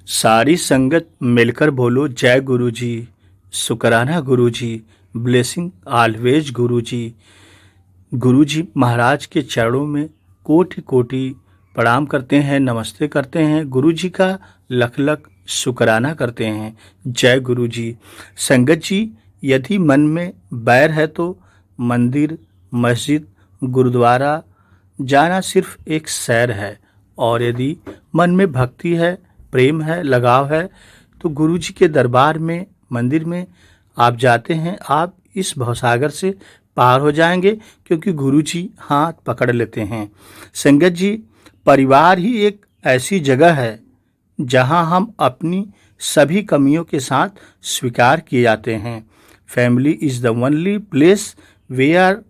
सारी संगत मिलकर बोलो जय गुरु जी, शुकराना गुरु जी, ब्लेसिंग ऑलवेज गुरु जी। गुरु जी महाराज के चरणों में कोटि कोटि प्रणाम करते हैं, नमस्ते करते हैं। गुरु जी का लख लख शुकराना करते हैं। जय गुरु जी। संगत जी, यदि मन में बैर है तो मंदिर, मस्जिद, गुरुद्वारा जाना सिर्फ एक सैर है, और यदि मन में भक्ति है, प्रेम है, लगाव है, तो गुरु जी के दरबार में, मंदिर में आप जाते हैं, आप इस भवसागर से पार हो जाएंगे, क्योंकि गुरु जी हाथ पकड़ लेते हैं। संगत जी, परिवार ही एक ऐसी जगह है जहां हम अपनी सभी कमियों के साथ स्वीकार किए जाते हैं। Family is the only place where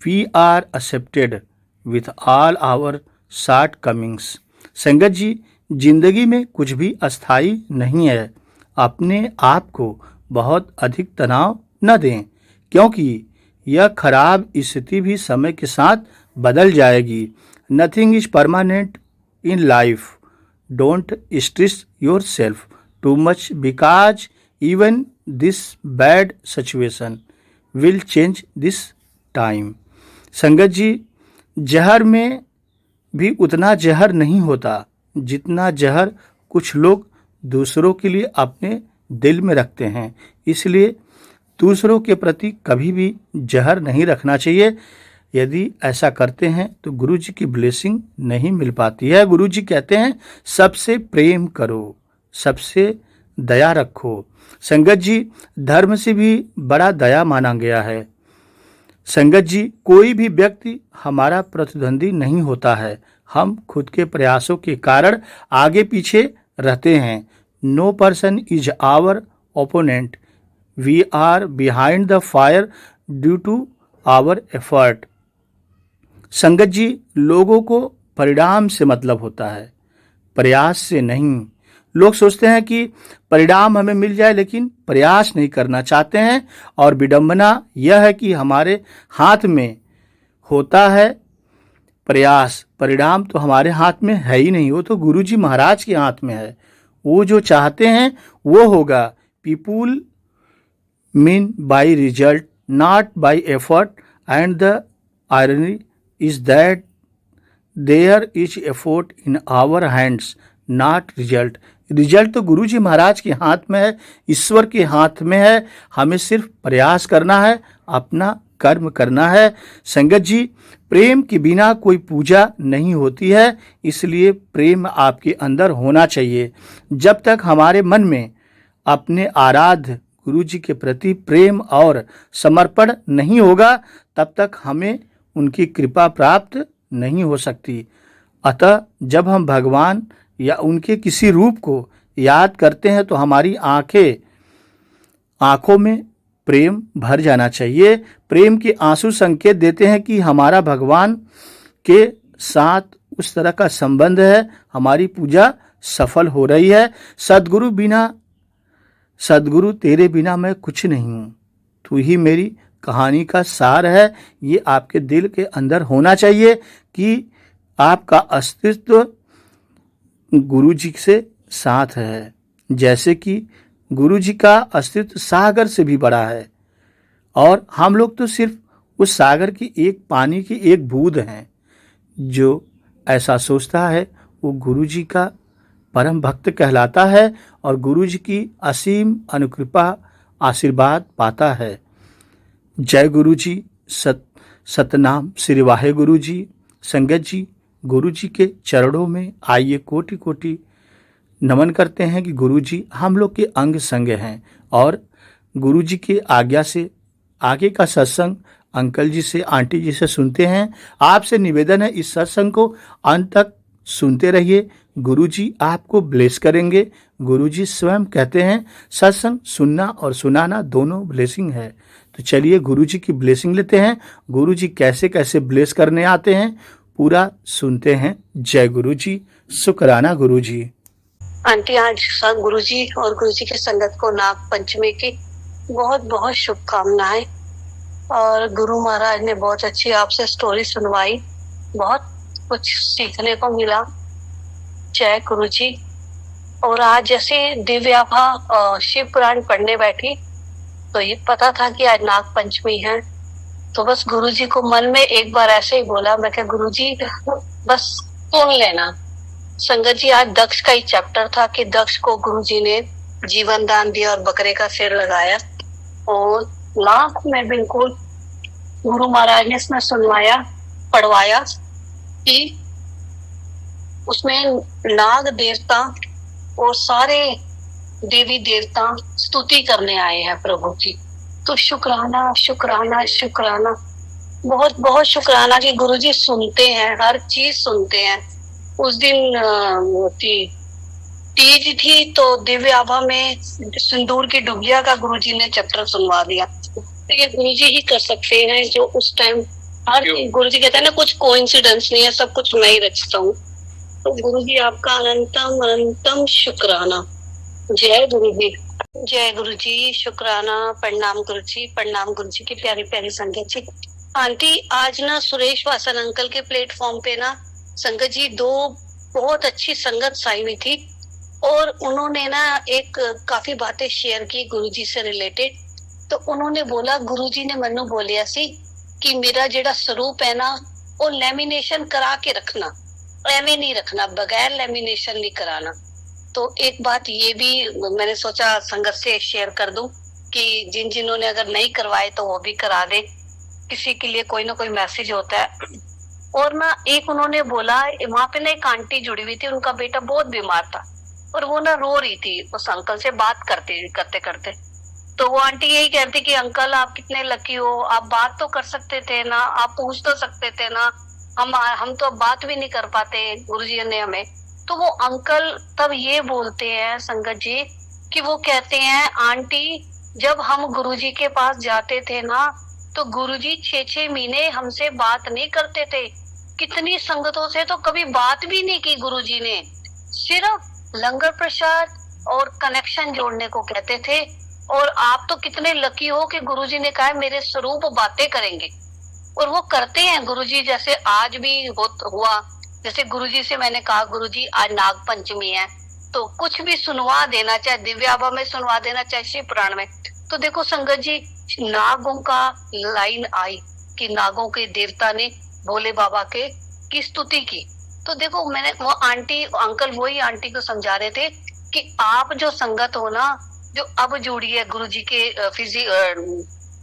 we are accepted with all our shortcomings. Sangat ji, जिंदगी में कुछ भी अस्थाई नहीं है। अपने आप को बहुत अधिक तनाव न दें, क्योंकि यह खराब स्थिति भी समय के साथ बदल जाएगी। Nothing is permanent in life. Don't stress your self too much, because even this bad situation will change this time. संगत जी, जहर में भी उतना जहर नहीं होता जितना जहर कुछ लोग दूसरों के लिए अपने दिल में रखते हैं। इसलिए दूसरों के प्रति कभी भी जहर नहीं रखना चाहिए। यदि ऐसा करते हैं तो गुरु जी की ब्लेसिंग नहीं मिल पाती है। गुरु जी कहते हैं सबसे प्रेम करो, सबसे दया रखो। संगत जी, धर्म से भी बड़ा दया माना गया है। संगत जी, कोई भी व्यक्ति हमारा प्रतिद्वंदी नहीं होता है। हम खुद के प्रयासों के कारण आगे पीछे रहते हैं। No person is our opponent, we are behind the fire due to our effort. Sangat ji, लोगों को परिणाम से मतलब होता है, प्रयास से नहीं। लोग सोचते हैं कि परिणाम हमें मिल जाए, लेकिन प्रयास नहीं करना चाहते हैं। और विडंबना यह है कि हमारे हाथ में होता है प्रयास, परिणाम तो हमारे हाथ में है ही नहीं। वो तो गुरु जी महाराज के हाथ में है। वो जो चाहते हैं वो होगा। People mean by result, not by effort, and the irony is that there is effort in our hands, not result. Result तो गुरु जी महाराज के हाथ में है, ईश्वर के हाथ में है। हमें सिर्फ प्रयास करना है, अपना कर्म करना है। संगत जी, प्रेम के बिना कोई पूजा नहीं होती है, इसलिए प्रेम आपके अंदर होना चाहिए। जब तक हमारे मन में अपने आराध्य गुरु जी के प्रति प्रेम और समर्पण नहीं होगा, तब तक हमें उनकी कृपा प्राप्त नहीं हो सकती। अतः जब हम भगवान या उनके किसी रूप को याद करते हैं तो हमारी आंखों में प्रेम भर जाना चाहिए। प्रेम के आंसू संकेत देते हैं कि हमारा भगवान के साथ उस तरह का संबंध है, हमारी पूजा सफल हो रही है। सद्गुरु तेरे बिना मैं कुछ नहीं हूँ, तू ही मेरी कहानी का सार है। ये आपके दिल के अंदर होना चाहिए कि आपका अस्तित्व गुरु जी से साथ है। जैसे कि गुरु जी का अस्तित्व सागर से भी बड़ा है, और हम लोग तो सिर्फ उस सागर की एक पानी की एक बूंद हैं। जो ऐसा सोचता है वो गुरु जी का परम भक्त कहलाता है और गुरु जी की असीम अनुकृपा आशीर्वाद पाता है। जय गुरु जी, सतनाम श्री वाहे गुरु जी। संगत जी, गुरु जी के चरणों में आइए कोटि कोटि नमन करते हैं कि गुरु जी हम लोग के अंग संग हैं, और गुरु जी की आज्ञा से आगे का सत्संग अंकल जी से, आंटी जी से सुनते हैं। आपसे निवेदन है इस सत्संग को अंत तक सुनते रहिए। गुरु जी आपको ब्लेस करेंगे। गुरु जी स्वयं कहते हैं सत्संग सुनना और सुनाना दोनों ब्लेसिंग है। तो चलिए गुरु जी की ब्लेसिंग लेते हैं। गुरु जी कैसे कैसे ब्लेस करने आते हैं पूरा सुनते हैं। जय गुरु जी, शुकराना गुरु जी। आंटी, आज गुरु जी और गुरु जी के संगत को नाग पंचमी की बहुत बहुत शुभकामनाएं। और गुरु महाराज ने बहुत अच्छी आपसे स्टोरी सुनवाई, बहुत कुछ सीखने को मिला। जय गुरु जी। और आज जैसे दिव्याभा शिव पुराण पढ़ने बैठी तो ये पता था कि आज नाग पंचमी है, तो बस गुरुजी को मन में एक बार ऐसे ही बोला, मैं क्या गुरुजी बस सुन लेना। संगत जी आज दक्ष का ही चैप्टर था कि दक्ष को गुरुजी ने जीवन दान दिया और बकरे का सिर लगाया, और लास्ट में बिल्कुल गुरु महाराज ने इसमें सुनवाया पढ़वाया कि उसमें नाग देवता और सारे देवी देवता स्तुति करने आए हैं प्रभु की। तो शुक्राना शुक्राना शुक्राना, बहुत बहुत शुक्राना कि गुरुजी सुनते हैं, हर चीज सुनते हैं। उस दिन तीज थी तो दिव्य आभा में सिंदूर की डुबिया का गुरुजी ने चैप्टर सुनवा दिया। तो ये गुरुजी ही कर सकते हैं जो उस टाइम हर गुरुजी कहते हैं ना, कुछ कोइंसिडेंस नहीं है, सब कुछ मैं ही रचता हूँ। तो गुरुजी आपका अनंतम अनंतम शुक्राना। जय गुरुजी, जय गुरुजी, शुक्राना, प्रणाम गुरुजी, प्रणाम गुरुजी की प्यारी प्यारी संगत जी। आंटी आज ना सुरेश वासन अंकल के प्लेटफॉर्म पे ना संगत जी दो बहुत अच्छी संगत साई हुई थी, और उन्होंने ना एक काफी बातें शेयर की गुरुजी से रिलेटेड। तो उन्होंने बोला गुरुजी ने मनु बोलिया सी कि मेरा जेड़ा स्वरूप है ना वो लेमिनेशन करा के रखना, एवं नहीं रखना, बगैर लेमिनेशन नहीं कराना। तो एक बात ये भी मैंने सोचा संगत से शेयर कर दूं कि जिन जिन्होंने अगर नहीं करवाए तो वो भी करा दे, किसी के लिए कोई ना कोई मैसेज होता है। और ना एक उन्होंने बोला वहां पे ना एक आंटी जुड़ी हुई थी, उनका बेटा बहुत बीमार था और वो ना रो रही थी उस अंकल से बात करते करते। तो वो आंटी यही कहती कि अंकल आप कितने लकी हो, आप बात तो कर सकते थे ना, आप पूछ तो सकते थे ना, हम तो अब बात भी नहीं कर पाते, गुरुजी ने हमें। तो वो अंकल तब ये बोलते हैं संगत जी कि वो कहते हैं आंटी जब हम गुरुजी के पास जाते थे ना तो गुरुजी 6-6 महीने हमसे बात नहीं करते थे, कितनी संगतों से तो कभी बात भी नहीं की गुरुजी ने, सिर्फ लंगर प्रसाद और कनेक्शन जोड़ने को कहते थे। और आप तो कितने लकी हो कि गुरुजी ने कहा मेरे स्वरूप बातें करेंगे, और वो करते हैं गुरुजी। जैसे आज भी हुआ, जैसे गुरुजी से मैंने कहा गुरुजी आज नाग पंचमी है तो कुछ भी सुनवा देना, चाहे दिव्य आभा में सुनवा देना, चाहे शिव पुराण में। तो देखो संगत जी नागों का लाइन आई कि नागों के देवता ने भोले बाबा की स्तुति की। तो देखो मैंने वो आंटी अंकल वही आंटी को समझा रहे थे कि आप जो संगत हो ना, जो अब जुड़ी है गुरुजी के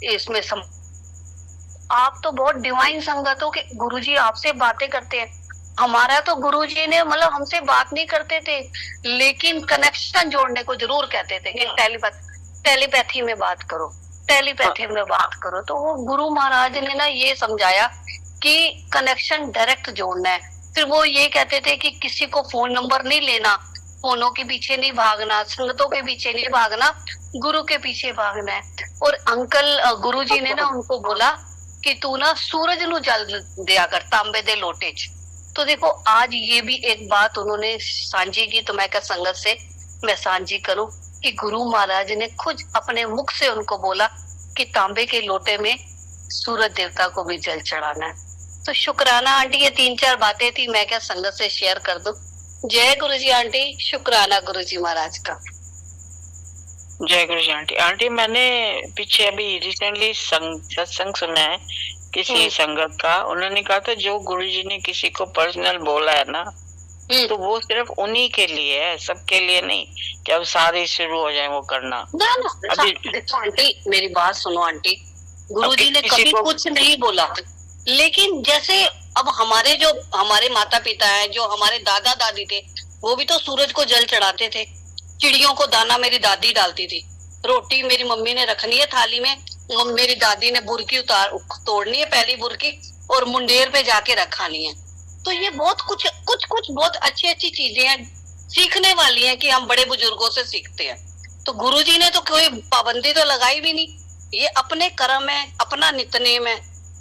इसमें आप तो बहुत डिवाइन संगत हो कि गुरुजी आपसे बातें करते हैं। हमारा तो गुरुजी ने मतलब हमसे बात नहीं करते थे लेकिन कनेक्शन जोड़ने को जरूर कहते थे कि टेलीपैथी में बात करो, टेलीपैथी में बात करो। तो वो गुरु महाराज ने ना ये समझाया कि कनेक्शन डायरेक्ट जोड़ना है। फिर वो ये कहते थे कि किसी को फोन नंबर नहीं लेना, फोनों के पीछे नहीं भागना, संगतों के पीछे नहीं भागना, गुरु के पीछे भागना है। और अंकल गुरुजी ने ना उनको बोला कि तू ना सूरज नु जल दिया कर तांबे दे लोटे च। तो देखो आज ये भी एक बात उन्होंने सांझी की, तो मैं क्या संगत से मैं सांझी करूं कि गुरु महाराज ने खुद अपने मुख से उनको बोला कि तांबे के लोटे में सूरज देवता को भी जल चढ़ाना है। तो शुक्राना आंटी, ये 3-4 बातें थी, मैं क्या संगत से शेयर कर दूं। जय गुरु जी आंटी, शुक्राना गुरु जी महाराज का। जय गुरु जी आंटी। आंटी मैंने पीछे अभी रिसेंटली सत्संग सुना है किसी संगत का, उन्होंने कहा था जो गुरु जी ने किसी को पर्सनल बोला है ना तो वो सिर्फ उन्हीं के लिए है, सबके लिए नहीं कि अब सारे शुरू हो जाए वो करना। अभी देखो आंटी मेरी बात सुनो आंटी, गुरुजी ने कभी कुछ नहीं बोला, लेकिन जैसे अब हमारे माता पिता है, जो हमारे दादा दादी थे, वो भी तो सूरज को जल चढ़ाते थे, चिड़ियों को दाना मेरी दादी डालती थी, रोटी मेरी मम्मी ने रखनी है थाली में, मेरी दादी ने बुरकी तोड़नी है पहली बुरकी और मुंडेर पे जाके रखानी है। तो ये बहुत कुछ बहुत अच्छी चीजें हैं, सीखने वाली हैं कि हम बड़े बुजुर्गों से सीखते हैं। तो गुरुजी ने तो कोई पाबंदी तो लगाई भी नहीं, ये अपने कर्म है, अपना नित्यनेम है,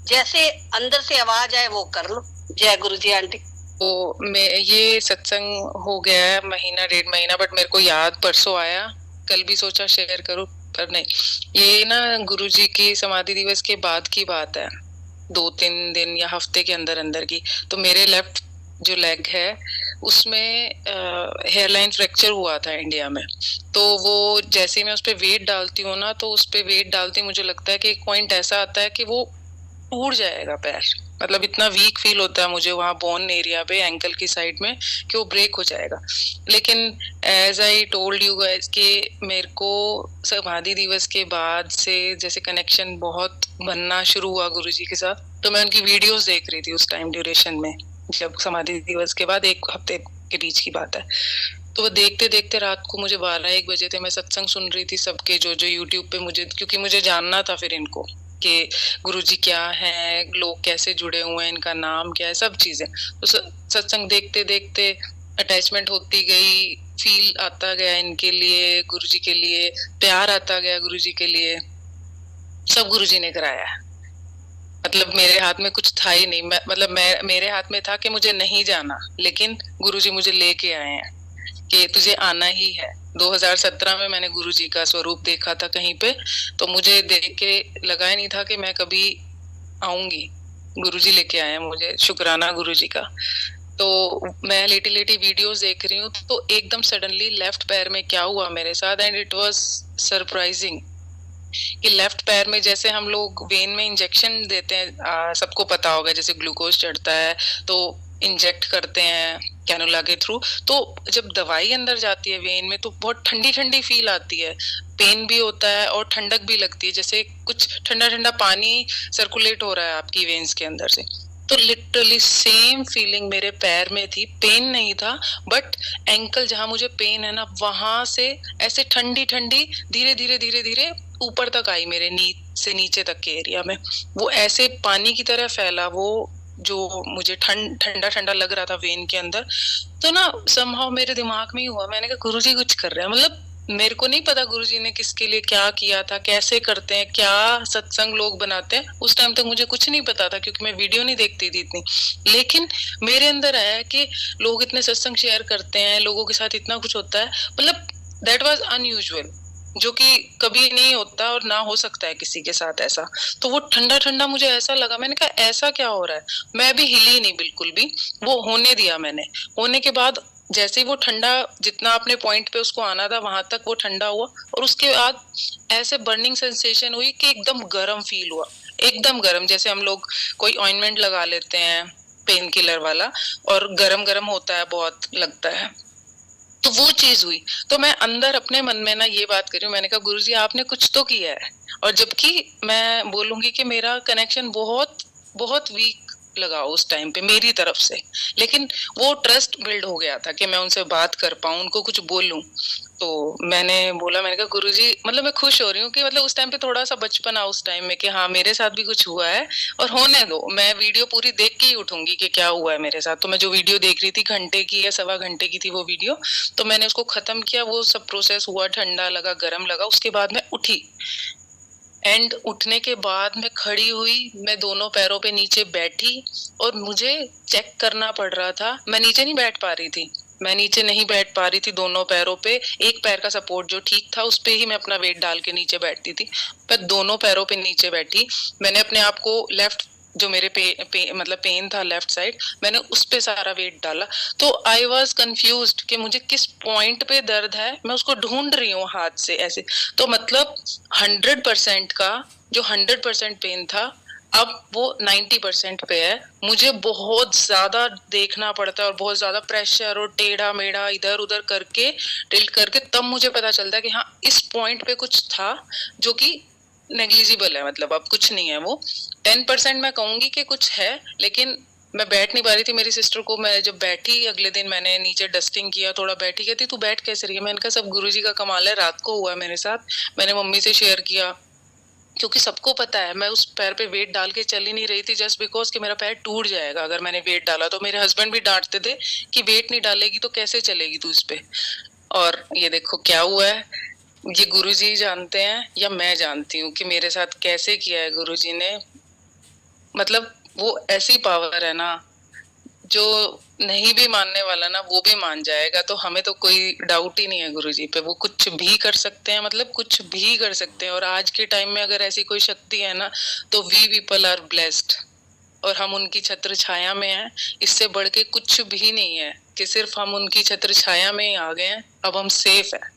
जैसे अंदर से आवाज आए वो कर लो। जय गुरु जी आंटी। तो मैं ये सत्संग हो गया है 1.5 महीना, बट मेरे को याद परसों आया, कल भी सोचा शेयर करूं पर नहीं। ये ना गुरुजी की समाधि दिवस के बाद की बात है, 2-3 दिन या हफ्ते के अंदर की। तो मेरे लेफ्ट जो लेग है उसमें हेयरलाइन फ्रैक्चर हुआ था इंडिया में। तो वो जैसे ही मैं उस पे वेट डालती हूँ ना, तो उस पे वेट डालती मुझे लगता है कि एक पॉइंट ऐसा आता है कि वो टूट जाएगा पैर। मतलब इतना वीक फील होता है मुझे वहां बोन एरिया पे, एंकल की साइड में, कि वो ब्रेक हो जाएगा। लेकिन as I told you guys कि मेरे को समाधि दिवस के बाद से जैसे कनेक्शन बहुत बनना शुरू हुआ गुरुजी के साथ। तो मैं उनकी वीडियोस देख रही थी उस टाइम ड्यूरेशन में, जब समाधि दिवस के बाद 1 हफ्ते के बीच की बात है। तो वो देखते देखते रात को मुझे 12-1 बजे थे, मैं सत्संग सुन रही थी सबके, जो जो यूट्यूब पे, मुझे क्योंकि मुझे जानना था फिर इनको कि गुरुजी क्या है, लोग कैसे जुड़े हुए हैं, इनका नाम क्या है, सब चीजें। तो सत्संग देखते देखते अटैचमेंट होती गई, फील आता गया इनके लिए, गुरुजी के लिए प्यार आता गया, गुरुजी के लिए। सब गुरुजी ने कराया है। मतलब मेरे हाथ में कुछ था ही नहीं, मैं मेरे हाथ में था कि मुझे नहीं जाना, लेकिन गुरुजी मुझे लेके आए हैं कि तुझे आना ही है। 2017 में मैंने गुरुजी का स्वरूप देखा था कहीं पे, तो मुझे देख के लगा ही नहीं था कि मैं कभी आऊंगी। गुरुजी लेके आए हैं मुझे, शुक्राना गुरुजी का। तो मैं लेटी लेटी वीडियोस देख रही हूँ, तो एकदम सडनली लेफ्ट पैर में क्या हुआ मेरे साथ, एंड इट वाज सरप्राइजिंग कि लेफ्ट पैर में जैसे हम लोग वेन में इंजेक्शन देते हैं, सबको पता होगा, जैसे ग्लूकोज चढ़ता है तो इंजेक्ट करते हैं कैनुला के थ्रू। तो जब दवाई अंदर जाती है वेन में तो बहुत ठंडी ठंडी फील आती है, पेन भी होता है और ठंडक भी लगती है, जैसे कुछ ठंडा ठंडा पानी सर्कुलेट हो रहा है आपकी वेन्स के अंदर से। तो लिटरली सेम फीलिंग मेरे पैर में थी, पेन नहीं था, बट एंकल जहां मुझे पेन है ना, वहां से ऐसे ठंडी ठंडी धीरे धीरे धीरे धीरे ऊपर तक आई, मेरे नी से नीचे तक के एरिया में। वो ऐसे पानी की तरह फैला, वो जो मुझे ठंडा ठंडा लग रहा था वेन के अंदर। तो ना समहाउ मेरे दिमाग में ही हुआ, मैंने कहा गुरुजी कुछ कर रहे हैं। मतलब मेरे को नहीं पता गुरुजी ने किसके लिए क्या किया था, कैसे करते हैं, क्या सत्संग लोग बनाते हैं, उस टाइम तक मुझे कुछ नहीं पता था क्योंकि मैं वीडियो नहीं देखती थी इतनी। लेकिन मेरे अंदर आया कि लोग इतने सत्संग शेयर करते हैं, लोगों के साथ इतना कुछ होता है, मतलब दैट वाज अनयूजुअल, जो कि कभी नहीं होता और ना हो सकता है किसी के साथ ऐसा। तो वो ठंडा ठंडा मुझे ऐसा लगा, मैंने कहा ऐसा क्या हो रहा है। मैं भी हिली नहीं बिल्कुल भी, वो होने दिया मैंने। होने के बाद जैसे ही वो ठंडा, जितना अपने पॉइंट पे उसको आना था वहां तक वो ठंडा हुआ, और उसके बाद ऐसे बर्निंग सेंसेशन हुई कि एकदम गर्म फील हुआ, एकदम गर्म, जैसे हम लोग कोई ऑइंटमेंट लगा लेते हैं पेन किलर वाला और गरम गरम होता है, बहुत लगता है। तो वो चीज हुई। तो मैं अंदर अपने मन में ना ये बात कर रही हूँ, मैंने कहा गुरुजी आपने कुछ तो किया है। और जबकि मैं बोलूंगी कि मेरा कनेक्शन बहुत बहुत वीक लगा उस टाइम पे मेरी तरफ से, लेकिन वो ट्रस्ट बिल्ड हो गया था कि मैं उनसे बात कर पाऊं, उनको कुछ बोलूं। तो मैंने बोला, मैंने कहा गुरुजी, मतलब मैं खुश हो रही हूँ कि मतलब उस टाइम पे थोड़ा सा बचपन उस टाइम में कि हाँ मेरे साथ भी कुछ हुआ है, और होने दो, मैं वीडियो पूरी देख के ही उठूंगी कि क्या हुआ है मेरे साथ। तो मैं जो वीडियो देख रही थी, घंटे की या 1.25 घंटे की थी वो वीडियो, तो मैंने उसको खत्म किया, वो सब प्रोसेस हुआ, ठंडा लगा, गर्म लगा, उसके बाद मैं उठी। एंड उठने के बाद मैं खड़ी हुई, मैं दोनों पैरों पे नीचे बैठी, और मुझे चेक करना पड़ रहा था, मैं नीचे नहीं बैठ पा रही थी, मैं नीचे नहीं बैठ पा रही थी दोनों पैरों पे। एक पैर का सपोर्ट जो ठीक था उस पे ही मैं अपना वेट डाल के नीचे बैठती थी, मैं दोनों पैरों पे नीचे बैठी। मैंने अपने आप को लेफ्ट, जो मेरे मतलब पेन था लेफ्ट साइड, मैंने उस पे सारा वेट डाला। तो आई वॉज कंफ्यूज्ड कि मुझे किस पॉइंट पे दर्द है, मैं उसको ढूंढ रही हूँ हाथ से ऐसे। तो मतलब 100% का जो 100% पेन था, अब वो 90% पे है। मुझे बहुत ज्यादा देखना पड़ता है और बहुत ज्यादा प्रेशर और टेढ़ा मेढ़ा इधर उधर करके, टिल्ट करके, तब मुझे पता चलता है कि हाँ इस पॉइंट पे कुछ था जो कि नेग्लिजिबल है, मतलब अब कुछ नहीं है। वो 10% मैं कहूंगी कि कुछ है, लेकिन मैं बैठ नहीं पा रही थी। मेरी सिस्टर को मैं जब बैठी, अगले दिन मैंने नीचे डस्टिंग किया, थोड़ा बैठी, कहती तू बैठ कैसे रही है, मैंने कहा सब गुरुजी का कमाल है, रात को हुआ मेरे साथ। मैंने मम्मी से शेयर किया, क्योंकि सबको पता है मैं उस पैर पे वेट डाल के चल ही नहीं रही थी, जस्ट बिकॉज कि मेरा पैर टूट जाएगा अगर मैंने वेट डाला तो। मेरे हस्बैंड भी डांटते थे कि वेट नहीं डालेगी तो कैसे चलेगी तू इस पे। और ये देखो क्या हुआ है, ये गुरुजी जानते हैं या मैं जानती हूँ कि मेरे साथ कैसे किया है गुरुजी ने। मतलब वो ऐसी पावर है ना, जो नहीं भी मानने वाला ना वो भी मान जाएगा। तो हमें तो कोई डाउट ही नहीं है गुरुजी पे, वो कुछ भी कर सकते हैं, मतलब कुछ भी कर सकते हैं। और आज के टाइम में अगर ऐसी कोई शक्ति है ना, तो वी पीपल आर ब्लेस्ड, और हम उनकी छत्र छाया में हैं, इससे बढ़ के कुछ भी नहीं है। कि सिर्फ हम उनकी छत्र छाया में ही आ गए हैं, अब हम सेफ हैं।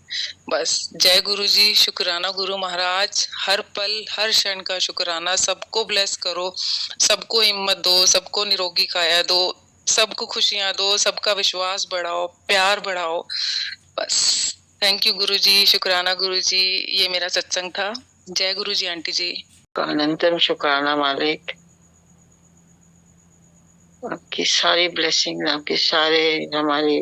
बस जय गुरु जी, शुक्राना गुरु महाराज, हर पल हर क्षण का शुक्राना। सबको ब्लेस करो, सबको हिम्मत दो, सबको निरोगी काया दो, सबको खुशियां दो, सबका विश्वास बढ़ाओ, प्यार बढ़ाओ। बस थैंक यू गुरु जी, शुक्राना गुरु जी। ये मेरा सत्संग था। जय गुरु जी आंटी जी। अनंतम शुक्राना मालिक, आपकी सारी ब्लेसिंग, आपके सारे हमारी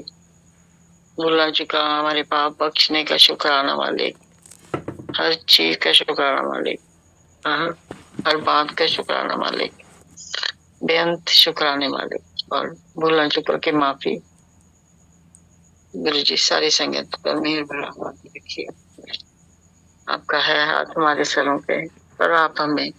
भुला चुका हमारे पाप बख्शने का शुक्राना मालिक, हर चीज का शुक्राना मालिक, हर बात का शुक्राना मालिक, बेअंत शुक्राने मालिक, और भुला चुका की माफी। गुरु जी सारी संगत पर मेहर भरा रखिए। आपका है हाथ हमारे सरों पे, पर आप हमें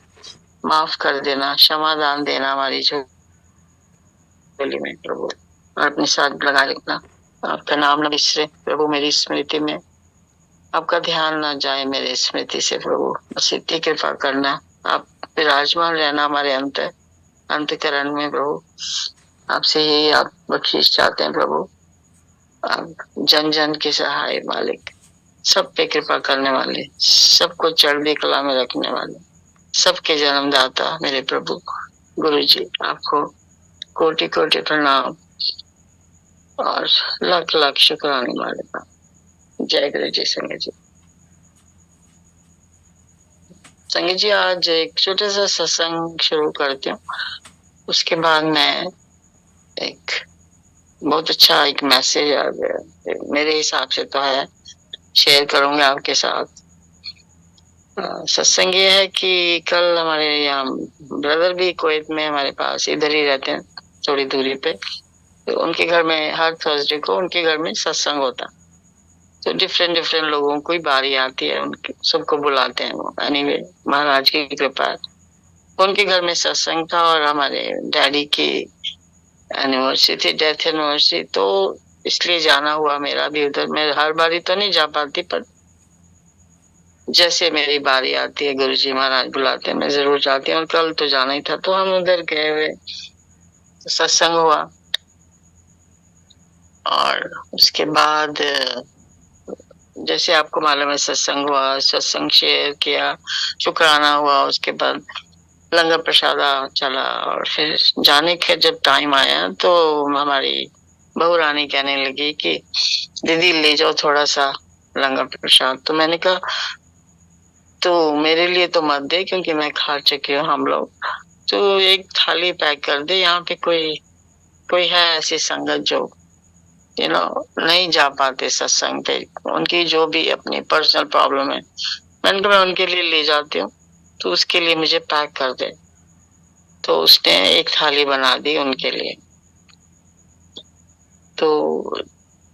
माफ कर देना, क्षमादान देना हमारी झोली में प्रभु, और अपने साथ लगा रखना। आपका नाम न बिसरे प्रभु मेरी स्मृति में, आपका ध्यान ना जाए मेरे स्मृति से प्रभु, बस इतनी कृपा करना। आप विराजमान रहना हमारे अंतकरण में प्रभु, आपसे ही आप बख्शीश चाहते हैं प्रभु। आप जन जन के सहाय मालिक, सब पे कृपा करने वाले, सबको चढ़ती कला में रखने वाले, सबके जन्मदाता मेरे प्रभु गुरु जी, आपको कोटि कोटि प्रणाम और लाख लाख शुक्राने मालिक। जय गुरु जी। संगत जी, संगत जी आज एक छोटा सा सत्संग शुरू करती हूँ, उसके बाद मैं एक बहुत अच्छा एक मैसेज आ गया मेरे हिसाब से तो है, शेयर करूंगा आपके साथ। सत्संग ये है कि कल हमारे यहाँ ब्रदर भी कुवैत में हमारे पास इधर ही रहते हैं, थोड़ी दूरी पे, तो उनके घर में हर थर्सडे को उनके घर में सत्संग होता, तो डिफरेंट लोगों की बारी आती है, उनके सबको बुलाते हैं वो। एनीवे महाराज की कृपा है, उनके घर में सत्संग था और हमारे डैडी की एनिवर्सरी थी, डेथ एनिवर्सरी, तो इसलिए जाना हुआ मेरा भी उधर। मैं हर बारी तो नहीं जा पाती, पर जैसे मेरी बारी आती है गुरुजी महाराज बुलाते हैं, मैं जरूर जाती हूँ, और कल तो जाना ही था, तो हम उधर गए हुए, सत्संग हुआ, और उसके बाद जैसे आपको मालूम है सत्संग हुआ, सत्संग शेयर किया, शुक्राना हुआ, उसके बाद लंगर प्रसादा चला, और फिर जाने के जब टाइम आया तो हमारी बहू रानी कहने लगी कि दीदी ले जाओ थोड़ा सा लंगर प्रसाद। तो मैंने कहा तो मेरे लिए तो मत दे, क्योंकि मैं खा चुकी हूँ हम लोग, तो एक थाली पैक कर दे, यहाँ पे कोई है ऐसी संगत जो नहीं जा पाते सत्संग पे, उनकी जो भी अपनी पर्सनल प्रॉब्लम है, मैंने कहा मैं उनके लिए ले जाती हूँ, तो उसके लिए मुझे पैक कर दे। तो उसने एक थाली बना दी उनके लिए, तो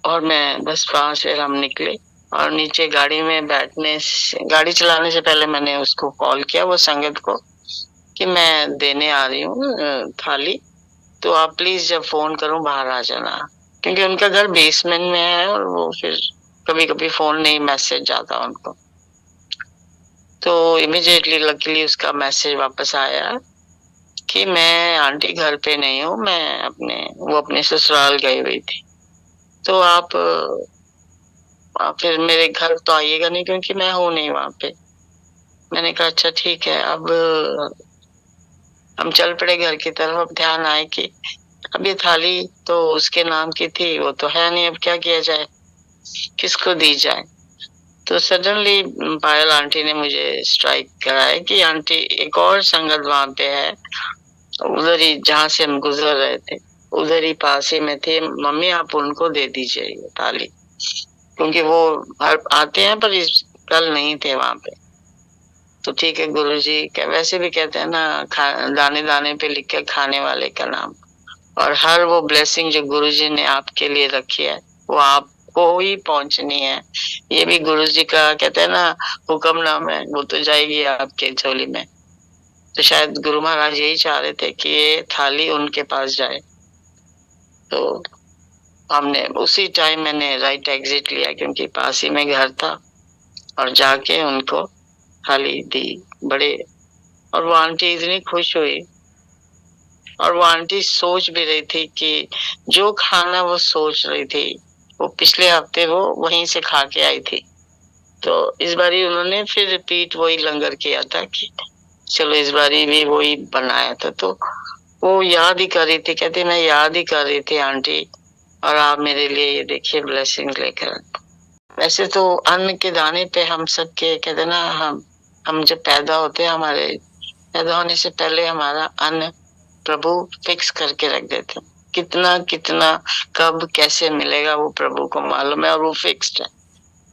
और मैं बस 5 फिर हम निकले, और नीचे गाड़ी में गाड़ी चलाने से पहले मैंने उसको कॉल किया, वो संगत को, कि मैं देने आ रही हूँ थाली, तो आप प्लीज जब फोन करूं बाहर आ जाना, क्योंकि उनका घर बेसमेंट में है, और वो फिर कभी कभी फोन नहीं मैसेज जाता उनको। तो इमीडिएटली लकीली उसका मैसेज वापस आया कि मैं आंटी घर पे नहीं हूँ, मैं वो अपने ससुराल गई हुई थी, तो आप फिर मेरे घर तो आइएगा नहीं, क्योंकि मैं हूँ नहीं वहां पे। मैंने कहा अच्छा ठीक है। अब हम चल पड़े घर की तरफ, अब ध्यान आए कि अब ये थाली तो उसके नाम की थी, वो तो है नहीं, अब क्या किया जाए, किसको दी जाए। तो सडनली पायल आंटी ने मुझे स्ट्राइक कराया कि आंटी एक और संगत वहां पे है, उधर ही जहाँ से हम गुजर रहे थे, उधर ही पास ही में थे, मम्मी आप उनको दे दीजिए ये थाली, क्योंकि वो आते हैं पर कल नहीं थे वहां पे। तो ठीक है गुरुजी, वैसे भी कहते हैं ना, दाने दाने पे लिख के खाने वाले का नाम, और हर वो ब्लेसिंग जो गुरुजी ने आपके लिए रखी है वो आपको ही पहुंचनी है। ये भी गुरुजी का कहते हैं ना हुक्मनाम है, वो तो जाएगी आपके झोली में। तो शायद गुरु महाराज यही चाह रहे थे कि ये थाली उनके पास जाए। तो हमने उसी टाइम मैंने राइट एग्जिट लिया, क्योंकि पास ही में घर था, और जाके उनको थाली दी बड़े, और वो आंटी इतनी खुश हुई और वो आंटी सोच भी रही थी कि जो खाना वो सोच रही थी वो पिछले हफ्ते वो वहीं से खा के आई थी। तो इस बारी उन्होंने फिर रिपीट वही लंगर किया था कि चलो इस बारी भी वही बनाया था। तो वो याद ही कर रही थी, कहती मैं याद ही कर रही थी आंटी, और आप मेरे लिए ये देखिए ब्लेसिंग लेकर आए। वैसे तो अन्न के दाने पे हम सबके कहते ना, हम जब पैदा होते हैं, हमारे पैदा होने से पहले हमारा अन्न प्रभु फिक्स करके रख देते हैं। कितना कितना कब कैसे मिलेगा वो प्रभु को मालूम है, और वो फिक्स्ड है,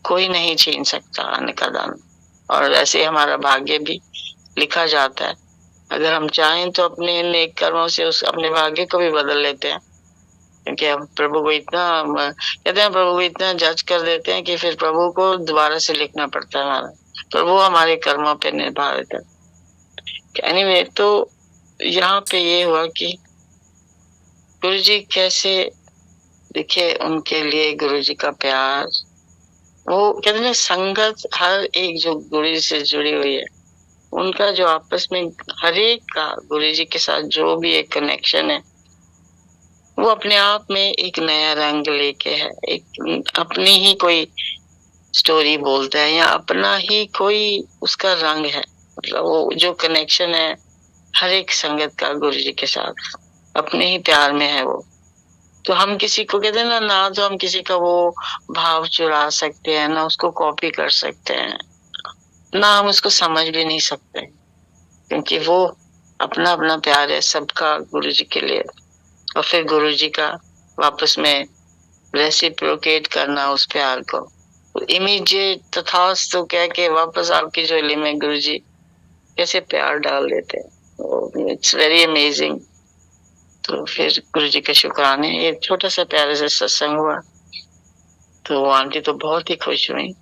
कोई नहीं छीन सकता अन्न का दान। और ऐसे हमारा भाग्य भी लिखा जाता है। अगर हम चाहें तो अपने नेक कर्मों से उस अपने भाग्य को भी बदल लेते हैं, क्योंकि हम प्रभु को इतना कहते हैं, प्रभु को इतना जज कर देते हैं कि फिर प्रभु को दोबारा से लिखना पड़ता है हमारा, पर वो हमारे कर्मों पे निर्धारित है। एनीवे, तो यहाँ पे ये हुआ कि गुरु जी कैसे दिखे, उनके लिए गुरु जी का प्यार, वो कहते हैं संगत, हर एक जो गुरु जी से जुड़ी हुई है, उनका जो आपस में हर एक का गुरु जी के साथ जो भी एक कनेक्शन है, वो अपने आप में एक नया रंग लेके है, एक अपनी ही कोई स्टोरी बोलता है, या अपना ही कोई उसका रंग है। मतलब वो जो कनेक्शन है हर एक संगत का गुरु जी के साथ अपने ही प्यार में है वो। तो हम किसी को कहते हैं ना तो हम किसी का वो भाव चुरा सकते हैं, ना उसको कॉपी कर सकते हैं, ना हम उसको समझ भी नहीं सकते, क्योंकि वो अपना अपना प्यार है सबका गुरु जी के लिए। और फिर गुरु जी का वापस में रेसिप्रोकेट करना उस प्यार को, इमीडिएट तथास्तु कह के वापस आपकी झोली में गुरु जी कैसे प्यार डाल देते हैं। It's very amazing. तो फिर गुरु जी के शुक्राने, ये छोटा सा प्यारे से सत्संग हुआ। तो वो आंटी तो बहुत ही खुश हुई।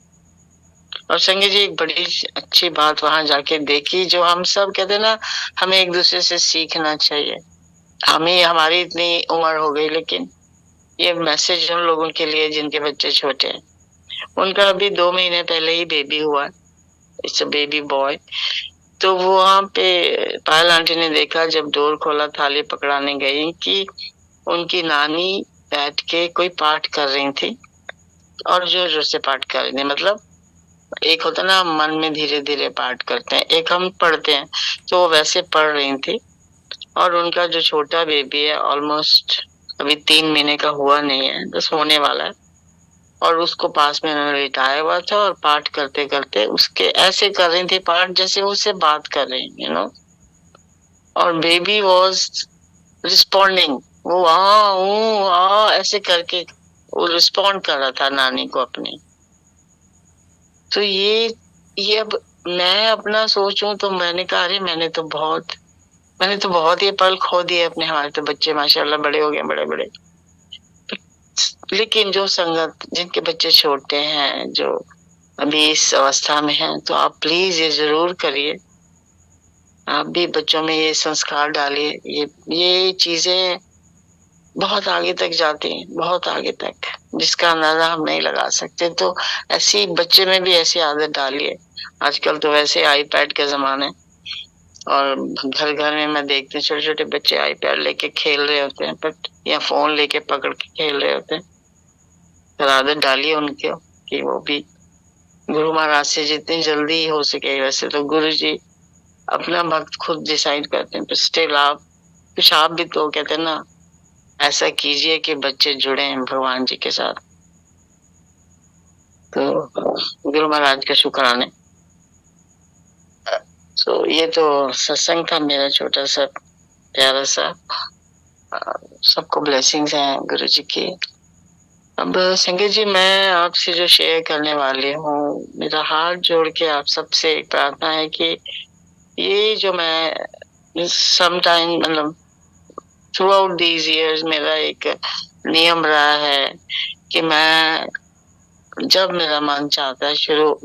और संजय जी एक बड़ी अच्छी बात वहां जाके देखी, जो हम सब कहते हैं ना, हमें एक दूसरे से सीखना चाहिए। हमें हमारी इतनी उम्र हो गई, लेकिन ये मैसेज उन लोगों के लिए जिनके बच्चे छोटे हैं। उनका अभी 2 महीने पहले ही बेबी हुआ, इट्स अ बेबी बॉय। तो वो वहां पे पायल आंटी ने देखा, जब डोर खोला थाली पकड़ाने गई, कि उनकी नानी बैठ के कोई पाठ कर रही थी, और जोर जोर से पाठ कर रही थी। मतलब एक होता ना मन में धीरे धीरे पाठ करते हैं, एक हम पढ़ते हैं, तो वो वैसे पढ़ रही थी। और उनका जो छोटा बेबी है, ऑलमोस्ट अभी 3 महीने का हुआ नहीं है, बस होने वाला है, और उसको पास में उन्होंने लिटाया हुआ था, और पाठ करते करते उसके ऐसे कर रही थी पाठ जैसे वो उससे बात कर रही, और बेबी वॉज रिस्पॉन्डिंग, वो ऐसे करके वो रिस्पॉन्ड कर रहा था नानी को अपनी। तो ये अब मैं अपना सोचूं तो मैंने कहा, अरे मैंने तो बहुत ये पल खो दिए अपने। हमारे तो बच्चे माशाल्लाह बड़े हो गए, बड़े बड़े। लेकिन जो संगत जिनके बच्चे छोटे हैं, जो अभी इस अवस्था में हैं, तो आप प्लीज ये जरूर करिए, आप भी बच्चों में ये संस्कार डालिए। ये चीजें बहुत आगे तक जाती हैं, बहुत आगे तक, जिसका अंदाजा हम नहीं लगा सकते। तो ऐसी बच्चे में भी ऐसी आदत डालिए। आजकल तो वैसे आईपैड के जमाने, और घर घर में मैं देखती हूँ छोटे छोटे बच्चे आईपैड लेके खेल रहे होते हैं, बट या फोन लेके पकड़ के खेल रहे होते हैं। तो आदत डालिए उनके कि वो भी गुरु महाराज से जितनी जल्दी हो सके। वैसे तो गुरु जी अपना भक्त खुद डिसाइड करते हैं, पर स्टिल आप भी तो कहते हैं ना, ऐसा कीजिए कि बच्चे जुड़े हैं भगवान जी के साथ। तो गुरु महाराज का शुक्राने। तो ये तो सत्संग था मेरा छोटा सा प्यारा सा। सबको ब्लेसिंग्स हैं गुरु जी की। अब संगत जी, मैं आपसे जो शेयर करने वाली हूँ, मेरा हाथ जोड़ के आप सबसे एक प्रार्थना है कि ये जो मैं समटाइम, मतलब थ्रू आउट दीज ईयर्स, मेरा एक नियम रहा है कि मैं जब मेरा मन चाहता है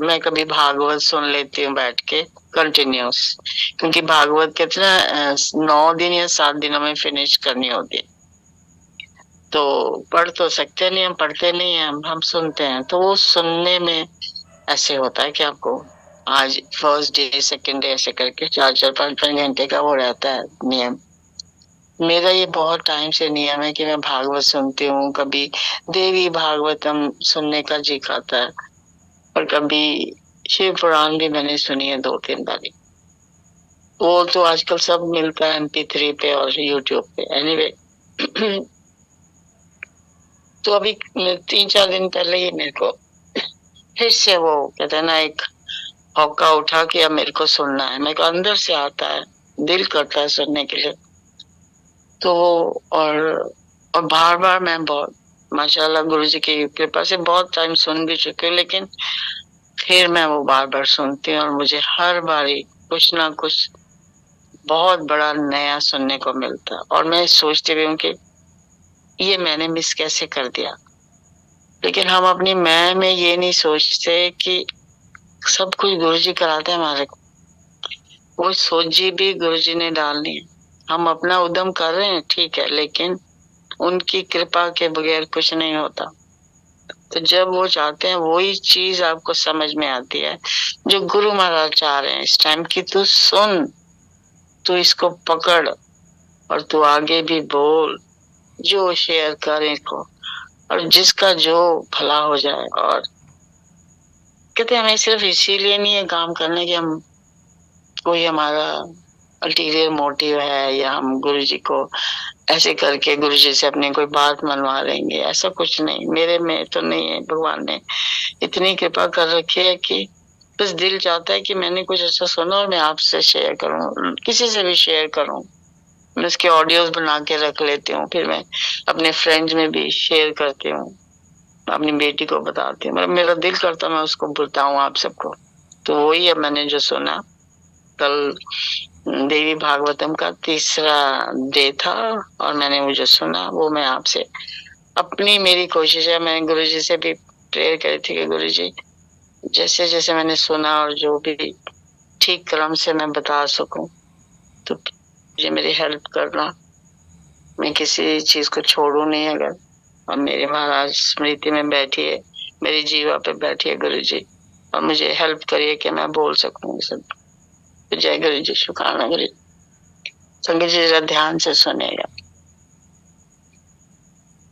मैं कभी भागवत सुन लेती हूँ बैठ के कंटिन्यूस, क्योंकि भागवत कितना 9 दिन या 7 दिनों में फिनिश करनी होती है। तो पढ़ तो सकते नहीं, हम पढ़ते नहीं हैं, हम सुनते हैं। तो वो सुनने में ऐसे होता है कि आपको आज फर्स्ट डे, सेकंड डे, ऐसे करके 4-4, 5-5 घंटे का वो रहता है नियम। मेरा ये बहुत टाइम से नियम है कि मैं भागवत सुनती हूँ। कभी देवी भागवतम सुनने का जी करता है, और कभी शिव पुराण भी मैंने सुनी है 2-3 बारी। वो तो आजकल सब मिलता है MP3 पे और यूट्यूब पे। एनीवे तो अभी 3-4 दिन पहले ही मेरे को फिर से वो कहते हैं ना, एक हौका उठा कि अब मेरे को सुनना है। मेरे को अंदर से आता है, दिल करता है सुनने के लिए। तो और बार बार मैं बहुत माशाल्लाह गुरु जी की कृपा से बहुत टाइम सुन भी चुकी हूँ, लेकिन फिर मैं वो बार बार सुनती हूँ और मुझे हर बारी कुछ ना कुछ बहुत बड़ा नया सुनने को मिलता है। और मैं सोचती भी हूँ कि ये मैंने मिस कैसे कर दिया। लेकिन हम अपनी मैं में ये नहीं सोचते कि सब कुछ गुरु जी कराते हैं हमारे को। वो सोची भी गुरु जी ने डालनी है। हम अपना उद्यम कर रहे हैं, ठीक है, लेकिन उनकी कृपा के बगैर कुछ नहीं होता। तो जब वो चाहते हैं वही चीज आपको समझ में आती है जो गुरु महाराज चाह रहे हैं इस टाइम की। तू सुन, तू इसको पकड़ और तू आगे भी बोल, जो शेयर कर इसको, और जिसका जो भला हो जाए। और कहते हैं हमें सिर्फ इसीलिए नहीं है काम करने की हम कोई हमारा अल्टीरियर मोटिव है, या हम गुरु जी को ऐसे करके गुरु जी से अपनी कोई बात मनवा लेंगे, ऐसा कुछ नहीं। मेरे में तो नहीं है। भगवान ने इतनी कृपा कर रखी है कि बस दिल चाहता है कि मैंने कुछ ऐसा सुना और मैं आपसे शेयर करूं, किसी से भी शेयर करूं। मैं उसके ऑडियोज बना के रख लेती हूँ, फिर मैं अपने फ्रेंड्स में भी शेयर करती हूँ, अपनी बेटी को बताती हूँ। मेरा दिल करता मैं उसको बताऊं आप सबको। तो वही है मैंने जो सुना कल देवी भागवतम का 3रा डे था, और मैंने वो जो सुना वो मैं आपसे अपनी मेरी कोशिश है। मैंने गुरु जी से भी प्रेयर करी थी कि गुरु जी जैसे जैसे मैंने सुना और जो भी ठीक क्रम से मैं बता सकूं, तो मुझे मेरी हेल्प करना। मैं किसी चीज को छोड़ू नहीं। अगर और मेरे महाराज स्मृति में बैठिए, मेरी जीवा पे बैठिए गुरु जी, और मुझे हेल्प करिए कि मैं बोल सकूं सब। तो जय गुरु जी, शुक्राना गुरु जी। संगत जी जरा ध्यान से सुनेगा।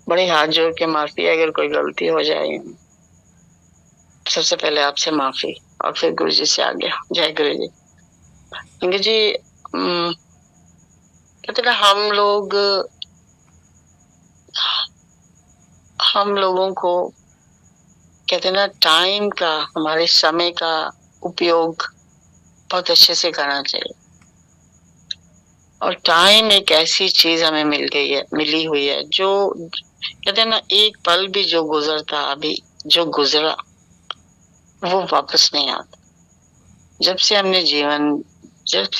बड़े हाथ जोड़ के माफी अगर कोई गलती हो जाए। सबसे पहले आपसे माफी और फिर गुरु जी से आगे। जय गुरु जी। संगत जी कहते ना हम लोगों को कहते ना टाइम का, हमारे समय का उपयोग बहुत अच्छे से करना चाहिए। और टाइम एक ऐसी चीज हमें मिली हुई है जो कहते हैं ना, एक पल भी जो गुजरता अभी जो गुजरा वो वापस नहीं आता। जब से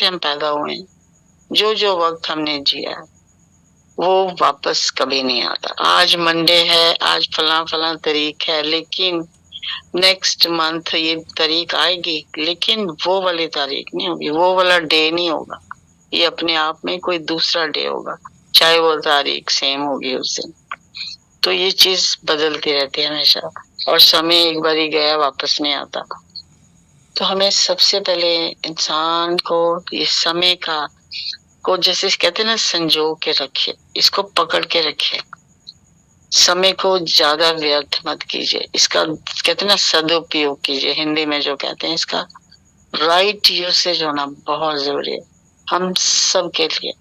हम पैदा हुए, जो जो वक्त हमने जिया वो वापस कभी नहीं आता। आज मंडे है, आज फला तारीख है, लेकिन नेक्स्ट मंथ ये तारीख आएगी, लेकिन वो वाली तारीख नहीं होगी, वो वाला डे नहीं होगा। ये अपने आप में कोई दूसरा डे होगा, चाहे वो तारीख सेम होगी उस दिन। तो ये चीज बदलती रहती है हमेशा, और समय एक बार ही गया वापस नहीं आता। तो हमें सबसे पहले इंसान को ये समय को जैसे कहते हैं ना, संजो के रखिए, इसको पकड़ के रखिए। समय को ज्यादा व्यर्थ मत कीजिए, इसका कहते हैं ना सदुपयोग कीजिए। हिंदी में जो कहते हैं, इसका राइट यूसेज होना बहुत जरूरी है हम सब के लिए।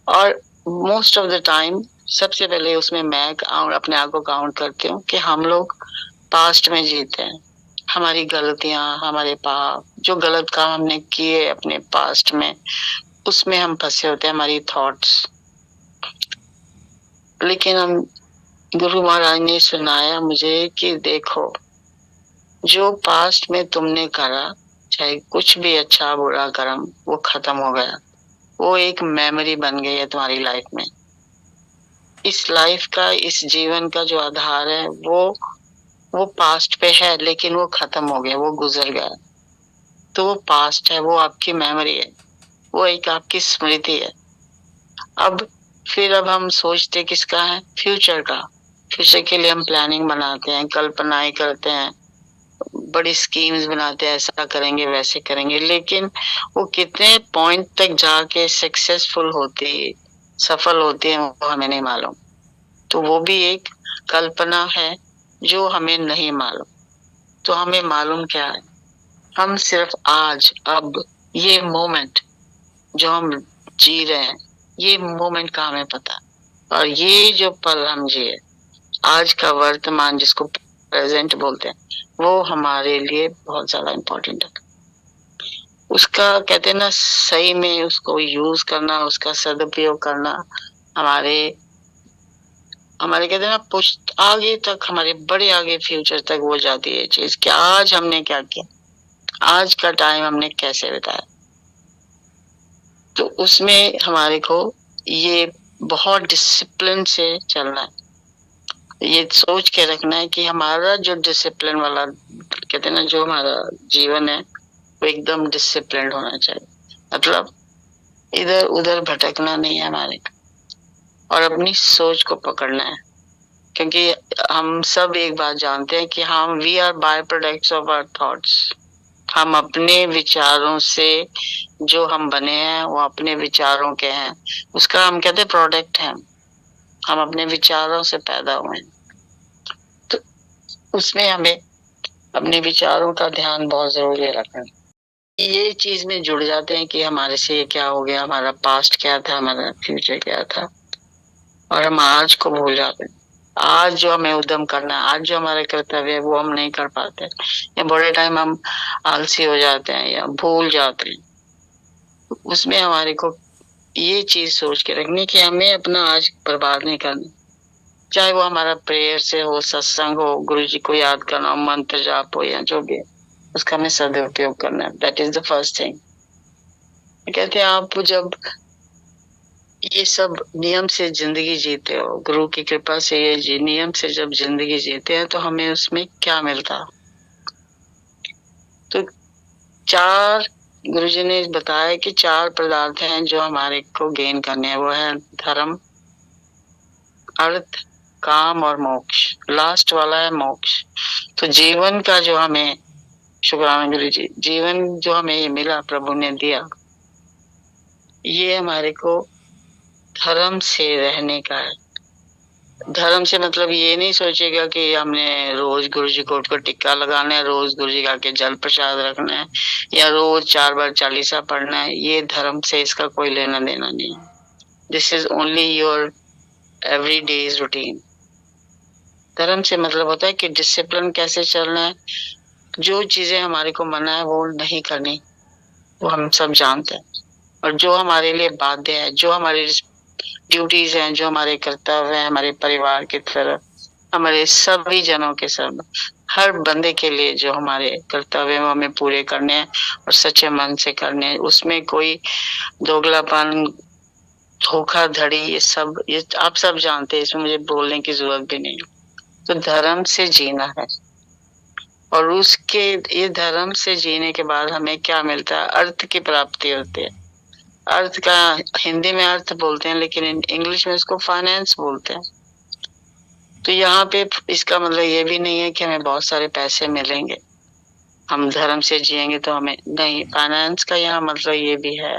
और मोस्ट ऑफ द टाइम सबसे पहले उसमें मैं अपने आप को काउंट करती हूँ कि हम लोग पास्ट में जीते हैं। हमारी गलतियां, हमारे पाप, जो गलत काम हमने किए अपने पास्ट में, उसमें हम फंसे होते हैं, हमारी थॉट्स। लेकिन हम गुरु महाराज ने सुनाया मुझे कि देखो, जो पास्ट में तुमने करा, चाहे कुछ भी अच्छा बुरा कर्म, वो खत्म हो गया। वो एक मेमोरी बन गई है तुम्हारी लाइफ में। इस लाइफ का, इस जीवन का जो आधार है वो पास्ट पे है, लेकिन वो खत्म हो गया, वो गुजर गया। तो वो पास्ट है, वो आपकी मेमोरी है, वो एक आपकी स्मृति है। अब हम सोचते किसका है? फ्यूचर का। फ्यूचर के लिए हम प्लानिंग बनाते हैं, कल्पनाएं करते हैं, बड़ी स्कीम्स बनाते हैं, ऐसा करेंगे वैसे करेंगे, लेकिन वो कितने पॉइंट तक जाके सक्सेसफुल होती, सफल होती है, वो हमें नहीं मालूम। तो वो भी एक कल्पना है जो हमें नहीं मालूम। तो हमें मालूम क्या है? हम सिर्फ आज, अब, ये मोमेंट जो हम जी रहे हैं, ये मोमेंट का हमें पता। और ये जो पल हम जिए, आज का वर्तमान जिसको प्रेजेंट बोलते हैं, वो हमारे लिए बहुत ज्यादा इम्पोर्टेंट है। उसका कहते हैं ना, सही में उसको यूज करना, उसका सदुपयोग करना, हमारे हमारे कहते हैं ना पुश्त आगे तक, हमारे बड़े आगे फ्यूचर तक वो जाती है चीज कि आज हमने क्या किया, आज का टाइम हमने कैसे बिताया। तो उसमें हमारे को ये बहुत डिसिप्लिन से चलना है, ये सोच के रखना है कि हमारा जो डिसिप्लिन वाला कहते हैं ना, जो हमारा जीवन है वो एकदम डिसिप्लिन होना चाहिए। मतलब इधर उधर भटकना नहीं है हमारे, और अपनी सोच को पकड़ना है। क्योंकि हम सब एक बात जानते हैं कि हम we are byproducts of our thoughts. हम अपने विचारों से जो हम बने हैं वो अपने विचारों के हैं, उसका हम कहते हैं प्रोडक्ट हैं। हम अपने विचारों से पैदा हुए हैं, तो उसमें हमें अपने विचारों का ध्यान बहुत जरूरी रखना। ये चीज में जुड़ जाते हैं कि हमारे से ये क्या हो गया, हमारा पास्ट क्या था, हमारा फ्यूचर क्या था, और हम आज को भूल जाते हैं। आज जो हमें उद्यम करना है, आज जो हमारे कर्तव्य है, वो हम नहीं कर पाते, या बड़े टाइम हम आलसी हो जाते हैं या भूल जाते हैं। उसमें हमारे को ये चीज सोच के रखनी कि हमें अपना आज बर्बाद नहीं करना, चाहे वो हमारा प्रेयर से हो, सत्संग हो, गुरु जी को याद करना हो, मंत्र जाप हो, या जो भी है, उसका हमें सदुपयोग करना है। That is the first thing. कहते हैं आप जब ये सब नियम से जिंदगी जीते हो, गुरु की कृपा से ये नियम से जब जिंदगी जीते हैं, तो हमें उसमें क्या मिलता? तो चार, गुरुजी ने बताया कि 4 पदार्थ हैं जो हमारे को गेन करने हैं। वो है धर्म, अर्थ, काम और मोक्ष। लास्ट वाला है मोक्ष। तो जीवन का जो हमें, शुक्राना गुरु जी, जीवन जो हमें ये मिला, प्रभु ने दिया, ये हमारे को धर्म से रहने का है। धर्म से मतलब ये नहीं सोचेगा कि हमने रोज गुरु जी को टिक्का लगाना है, रोज गुरु जी का के जल प्रसाद रखना है, या रोज 4 बार चालीसा पढ़ना है। ये धर्म से इसका कोई लेना देना नहीं है। This is only your every days routine. धर्म से मतलब होता है कि डिसिप्लिन कैसे चलना है, जो चीजें हमारे को मना है वो नहीं करनी, वो हम सब जानते हैं। और जो हमारे लिए बाध्य है, जो हमारी ड्यूटीज हैं, जो हमारे कर्तव्य हैं, हमारे परिवार की तरफ, हमारे सभी जनों के सब, हर बंदे के लिए जो हमारे कर्तव्य वो हमें पूरे करने हैं और सच्चे मन से करने हैं। उसमें कोई दोगलापन, धोखाधड़ी, ये सब ये आप सब जानते हैं, इसमें मुझे बोलने की जरूरत भी नहीं। तो धर्म से जीना है, और उसके ये धर्म से जीने के बाद हमें क्या मिलता है? अर्थ की प्राप्ति होती है। अर्थ का हिंदी में अर्थ बोलते हैं, लेकिन इंग्लिश में इसको फाइनेंस बोलते हैं। तो यहाँ पे इसका मतलब ये भी नहीं है कि हमें बहुत सारे पैसे मिलेंगे, हम धर्म से जिएंगे तो हमें नहीं। फाइनेंस का यहाँ मतलब ये भी है,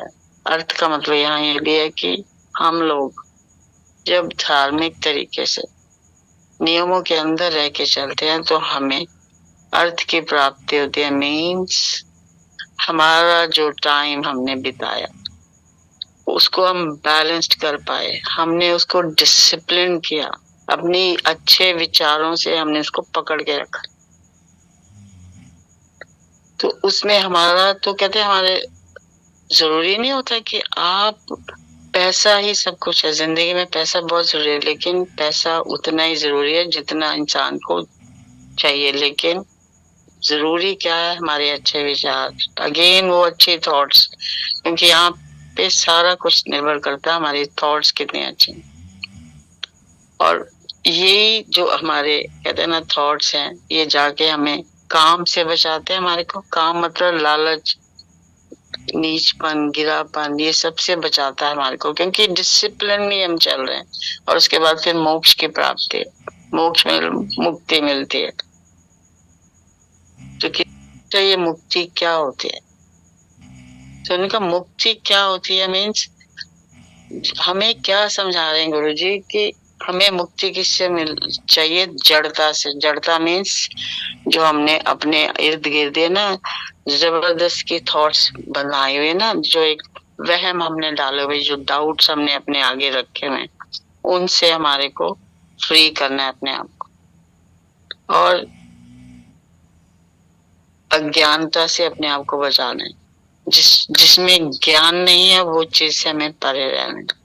अर्थ का मतलब यहाँ ये भी है कि हम लोग जब धार्मिक तरीके से नियमों के अंदर रह के चलते हैं, तो हमें अर्थ की प्राप्ति होती है। मीन्स हमारा जो टाइम हमने बिताया उसको हम बैलेंस्ड कर पाए, हमने उसको डिसिप्लिन किया, अपनी अच्छे विचारों से हमने उसको पकड़ के रखा। तो उसमें हमारा, तो कहते हैं हमारे, जरूरी नहीं होता कि आप पैसा ही सब कुछ है। जिंदगी में पैसा बहुत जरूरी है, लेकिन पैसा उतना ही जरूरी है जितना इंसान को चाहिए। लेकिन जरूरी क्या है? हमारे अच्छे विचार, अगेन वो अच्छे थॉट्स, क्योंकि यहाँ पे सारा कुछ निर्भर करता है हमारे थॉट्स कितने अच्छे हैं। और ये जो हमारे कहते हैं ना थॉट्स हैं, ये जाके हमें काम से बचाते हैं। हमारे को काम मतलब लालच, नीचपन, गिरापन, ये सबसे बचाता है हमारे को, क्योंकि डिसिप्लिन में हम चल रहे हैं। और उसके बाद फिर मोक्ष की प्राप्ति, मोक्ष में मुक्ति मिलती है। तो कि ये मुक्ति क्या होती है? तो उनका मुक्ति क्या होती है मीन्स हमें क्या समझा रहे हैं गुरुजी कि हमें मुक्ति किससे मिल चाहिए? जड़ता से। जड़ता मीन्स जो हमने अपने इर्द गिर्द ना जबरदस्त की थॉट्स बनाए हुए ना, जो एक वहम हमने डाले हुए, जो डाउट्स हमने अपने आगे रखे हुए, उनसे हमारे को फ्री करना है अपने आप को, और अज्ञानता से अपने आप को बचाना है। जिसमें ज्ञान नहीं है वो चीज से हमें परे रहना है।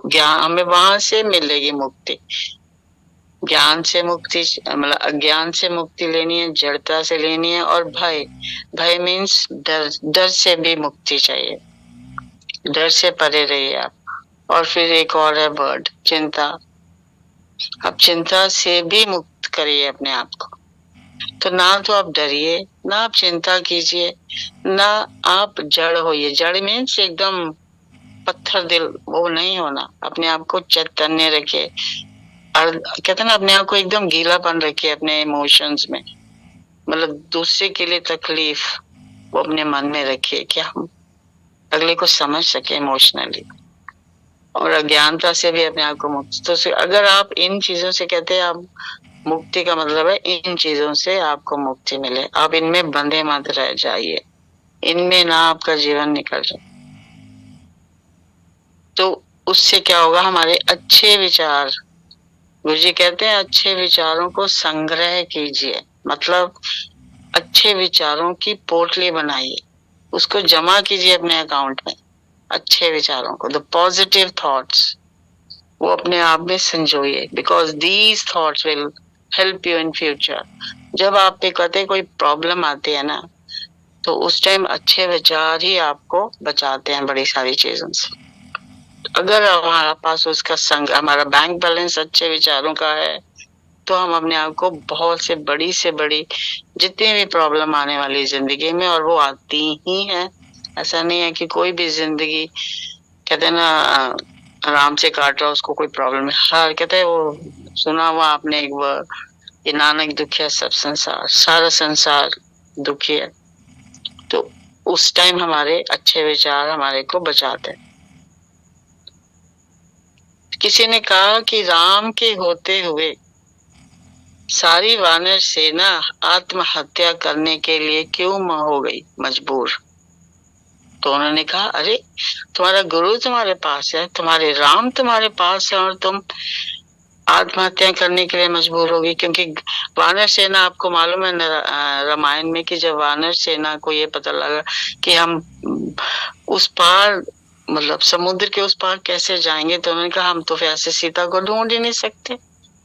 ज्ञान हमें वहां से मिलेगी मुक्ति। ज्ञान से मुक्ति मतलब अज्ञान से मुक्ति लेनी है, जड़ता से लेनी है, और भय मीन्स डर से भी मुक्ति चाहिए। डर से परे रहिए आप। और फिर एक और है वर्ड, चिंता। अब चिंता से भी मुक्त करिए अपने आप को। तो ना तो आप डरिए, ना आप चिंता कीजिए, ना आप जड़ होइए। जड़ मीन्स एकदम पत्थर दिल वो नहीं होना। अपने आप को चैतन्य रखिए, और कहते हैं ना अपने आप को एकदम गीलापन रखिए अपने इमोशंस में। मतलब दूसरे के लिए तकलीफ वो अपने मन में रखिए कि हम अगले को समझ सके इमोशनली, और अज्ञानता से भी अपने आप को मुक्त। तो अगर आप इन चीजों से कहते हैं आप मुक्ति का मतलब है इन चीजों से आपको मुक्ति मिले। आप इनमें बंधे मत रह जाइए, इनमें ना आपका जीवन निकल जाए। तो उससे क्या होगा? हमारे अच्छे विचार, गुरुजी कहते हैं अच्छे विचारों को संग्रह कीजिए। मतलब अच्छे विचारों की पोटली बनाइए, उसको जमा कीजिए अपने अकाउंट में। अच्छे विचारों को, द पॉजिटिव थॉट्स, वो अपने आप में संजोइए, because these thoughts will help you in future. जब आप पे कहते कोई प्रॉब्लम आती है ना, तो उस टाइम अच्छे विचार ही आपको बचाते हैं बड़ी सारी चीजों से। अगर हमारा पास उसका हमारा बैंक बैलेंस अच्छे विचारों का है, तो हम अपने आप को बहुत से बड़ी जितनी भी प्रॉब्लम आने वाली जिंदगी में, और वो आती ही है, ऐसा नहीं है कि कोई भी जिंदगी कहते हैं ना आराम से काट रहा उसको कोई प्रॉब्लम है। हर कहते हैं वो सुना हुआ आपने एक बार, ये नानक दुखिया सब संसार, सारा संसार दुखी है। तो उस टाइम हमारे अच्छे विचार हमारे को बचाते हैं। किसी ने कहा कि राम के होते हुए सारी वानर सेना आत्महत्या करने के लिए क्यों हो गई मजबूर? तो उन्होंने कहा अरे तुम्हारा गुरु तुम्हारे पास है, तुम्हारे राम तुम्हारे पास है, और तुम आत्महत्या करने के लिए मजबूर होगी। क्योंकि वानर सेना, आपको मालूम है रामायण में कि जब वानर सेना को ये पता लगा कि हम उस पार मतलब समुद्र के उस पार कैसे जाएंगे, तो उन्होंने कहा हम तो ऐसे सीता को ढूंढ ही नहीं सकते।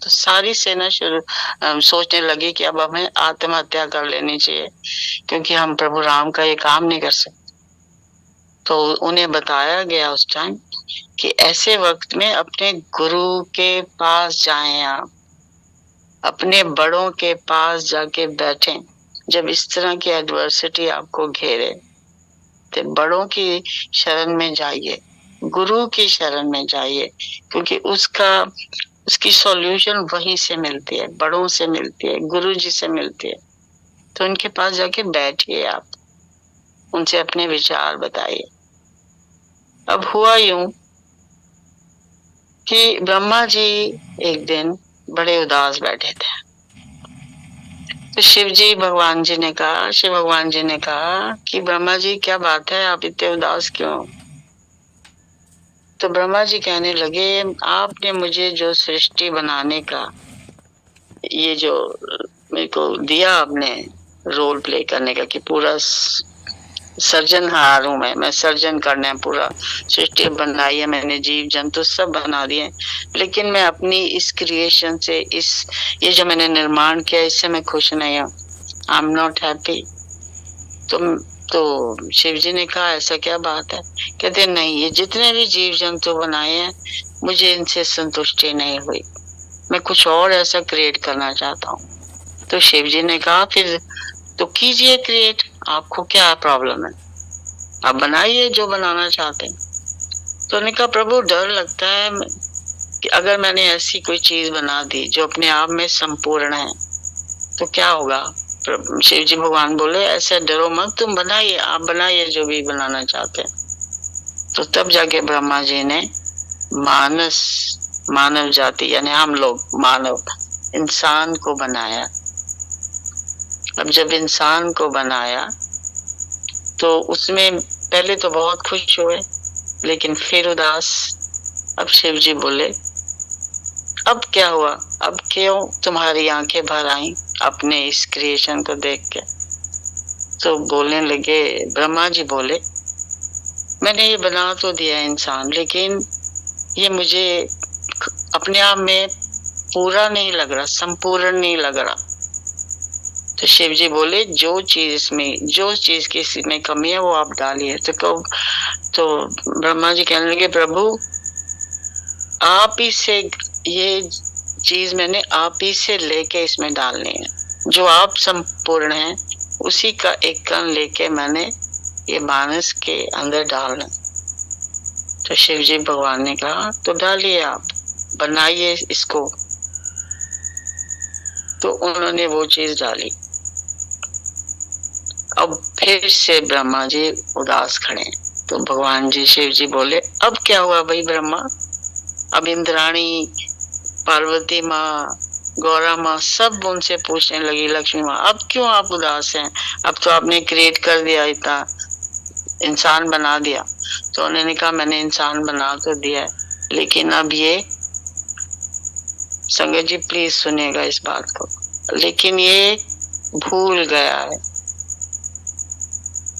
तो सारी सेना सोचने लगी कि अब हमें आत्महत्या कर लेनी चाहिए, क्योंकि हम प्रभु राम का ये काम नहीं कर सकते। तो उन्हें बताया गया उस टाइम कि ऐसे वक्त में अपने गुरु के पास जाएं, आप अपने बड़ों के पास जाके बैठें। जब इस तरह की एडवर्सिटी आपको घेरे, तो बड़ों की शरण में जाइए, गुरु की शरण में जाइए, क्योंकि उसकी सॉल्यूशन वहीं से मिलती है, बड़ों से मिलती है, गुरु जी से मिलती है। तो उनके पास जाके बैठिए, आप उनसे अपने विचार बताइए। अब हुआ यूं कि ब्रह्मा जी एक दिन बड़े उदास बैठे थे। तो शिव भगवान जी ने कहा कि ब्रह्मा जी क्या बात है, आप इतने उदास क्यों? तो ब्रह्मा जी कहने लगे आपने मुझे जो सृष्टि बनाने का ये जो मेरे को दिया, आपने रोल प्ले करने का कि पूरा सर्जनहार हूं मैं सर्जन करना है, पूरा सृष्टि बनाई है मैंने, जीव जंतु सब बना दिए, लेकिन मैं अपनी इस क्रिएशन से, ये जो मैंने निर्माण किया, इससे मैं खुश नहीं हूँ। I am not happy. तो शिव जी ने कहा ऐसा क्या बात है? कहते नहीं, ये जितने भी जीव जंतु बनाए हैं मुझे इनसे संतुष्टि नहीं हुई, मैं कुछ और ऐसा क्रिएट करना चाहता हूँ। तो शिव जी ने कहा फिर तो कीजिए क्रिएट, आपको क्या प्रॉब्लम है, आप बनाइए जो बनाना चाहते हैं। तो उन्होंने कहा प्रभु डर लगता है कि अगर मैंने ऐसी कोई चीज बना दी जो अपने आप में संपूर्ण है तो क्या होगा? शिव जी भगवान बोले ऐसे डरो मत, तुम बनाइए, आप बनाइए जो भी बनाना चाहते हैं। तो तब जाके ब्रह्मा जी ने मानव जाति यानी हम लोग मानव इंसान को बनाया। अब जब इंसान को बनाया तो उसमें पहले तो बहुत खुश हुए, लेकिन फिर उदास। अब शिव जी बोले अब क्या हुआ, अब क्यों तुम्हारी आंखें भर आई अपने इस क्रिएशन को देख के? तो बोलने लगे, ब्रह्मा जी बोले मैंने ये बना तो दिया इंसान, लेकिन ये मुझे अपने आप में पूरा नहीं लग रहा, संपूर्ण नहीं लग रहा। तो शिव जी बोले जो चीज की इसमें कमी है वो आप डालिए। तो ब्रह्मा जी कहने लगे प्रभु आप ही से ये चीज मैंने आप ही से लेके इसमें डालनी है, जो आप संपूर्ण हैं उसी का एक कण लेके मैंने ये मानस के अंदर डालना। तो शिव जी भगवान ने कहा तो डालिए, आप बनाइए इसको। तो उन्होंने वो चीज डाली। अब फिर से ब्रह्मा जी उदास खड़े। तो भगवान जी शिव जी बोले अब क्या हुआ भाई ब्रह्मा? अब इंद्राणी, पार्वती माँ, गौरा माँ सब उनसे पूछने लगी, लक्ष्मी माँ अब क्यों आप उदास हैं? अब तो आपने क्रिएट कर दिया, इतना इंसान बना दिया। तो उन्होंने कहा मैंने इंसान बना तो दिया है, लेकिन अब ये संगत जी प्लीज सुनिएगा इस बात को, लेकिन ये भूल गया है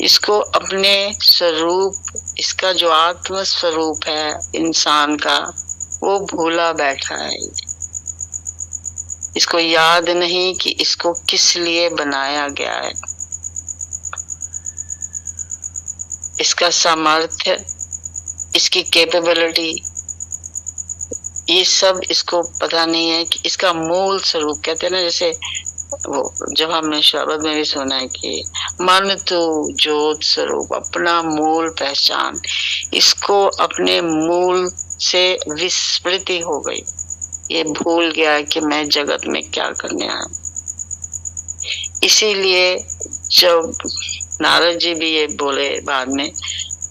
इसको अपने स्वरूप, इसका जो आत्म स्वरूप है इंसान का वो भूला बैठा है। इसको याद नहीं कि इसको किस लिए बनाया गया है। इसका सामर्थ्य, इसकी कैपेबिलिटी, ये सब इसको पता नहीं है कि इसका मूल स्वरूप कहते हैं ना, जैसे वो जब हमने शब्द में भी सुना है कि मन तो ज्योत स्वरूप, अपना मूल पहचान, इसको अपने मूल से विस्मृति हो गई। ये भूल गया कि मैं जगत में क्या करने आया। इसीलिए जब नारद जी भी ये बोले बाद में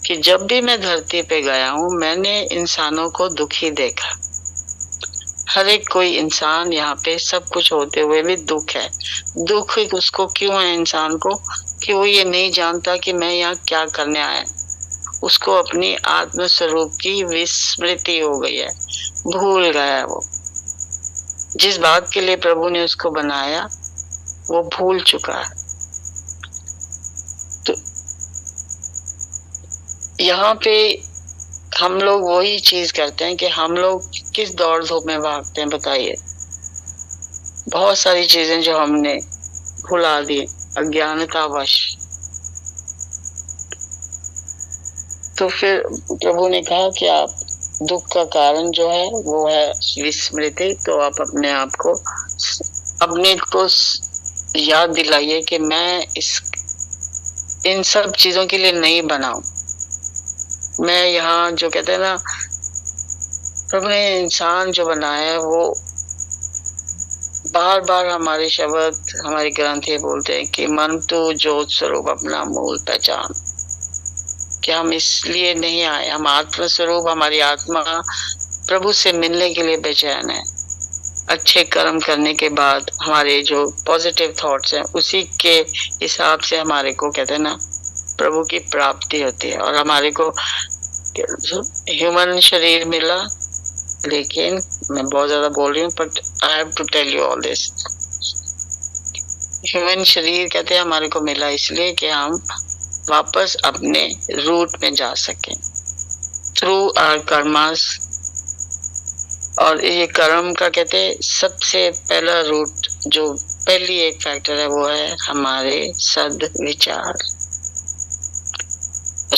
कि जब भी मैं धरती पे गया हूँ मैंने इंसानों को दुखी देखा। हर एक कोई इंसान यहाँ पे सब कुछ होते हुए भी दुख है। दुख उसको क्यों है इंसान को? कि वो ये नहीं जानता कि मैं यहाँ क्या करने आया। उसको अपनी आत्म स्वरूप की विस्मृति हो गई है, भूल गया है। वो जिस बात के लिए प्रभु ने उसको बनाया वो भूल चुका है। तो यहाँ पे हम लोग वही चीज करते हैं कि हम लोग किस दौड़ धूप में भागते हैं बताइए। बहुत सारी चीजें जो हमने भुला दी अज्ञानतावश। तो फिर प्रभु ने कहा कि आप दुख का कारण जो है वो है विस्मृति। तो आप अपने आप को, अपने को याद दिलाइए कि मैं इन सब चीजों के लिए नहीं बनाऊं। मैं यहाँ जो कहते हैं ना, प्रभु ने इंसान जो बनाया है वो बार बार हमारे शब्द, हमारे ग्रंथ ये बोलते हैं कि मन तो ज्योत स्वरूप, अपना मूल पहचान। कि हम इसलिए नहीं आए, हम आत्म स्वरूप, हमारी आत्मा प्रभु से मिलने के लिए बेचैन है। अच्छे कर्म करने के बाद हमारे जो पॉजिटिव थॉट्स हैं उसी के हिसाब से हमारे को कहते हैं ना प्रभु की प्राप्ति होती है। और हमारे को ह्यूमन शरीर मिला, लेकिन मैं बहुत ज्यादा बोल रही हूँ but I have to tell you all this. Human शरीर कहते हैं हमारे को मिला इसलिए कि हम वापस अपने रूट में जा सकें थ्रू आवर कर्मास। और ये कर्म का कहते हैं सबसे पहला रूट, जो पहली एक फैक्टर है वो है हमारे सद विचार।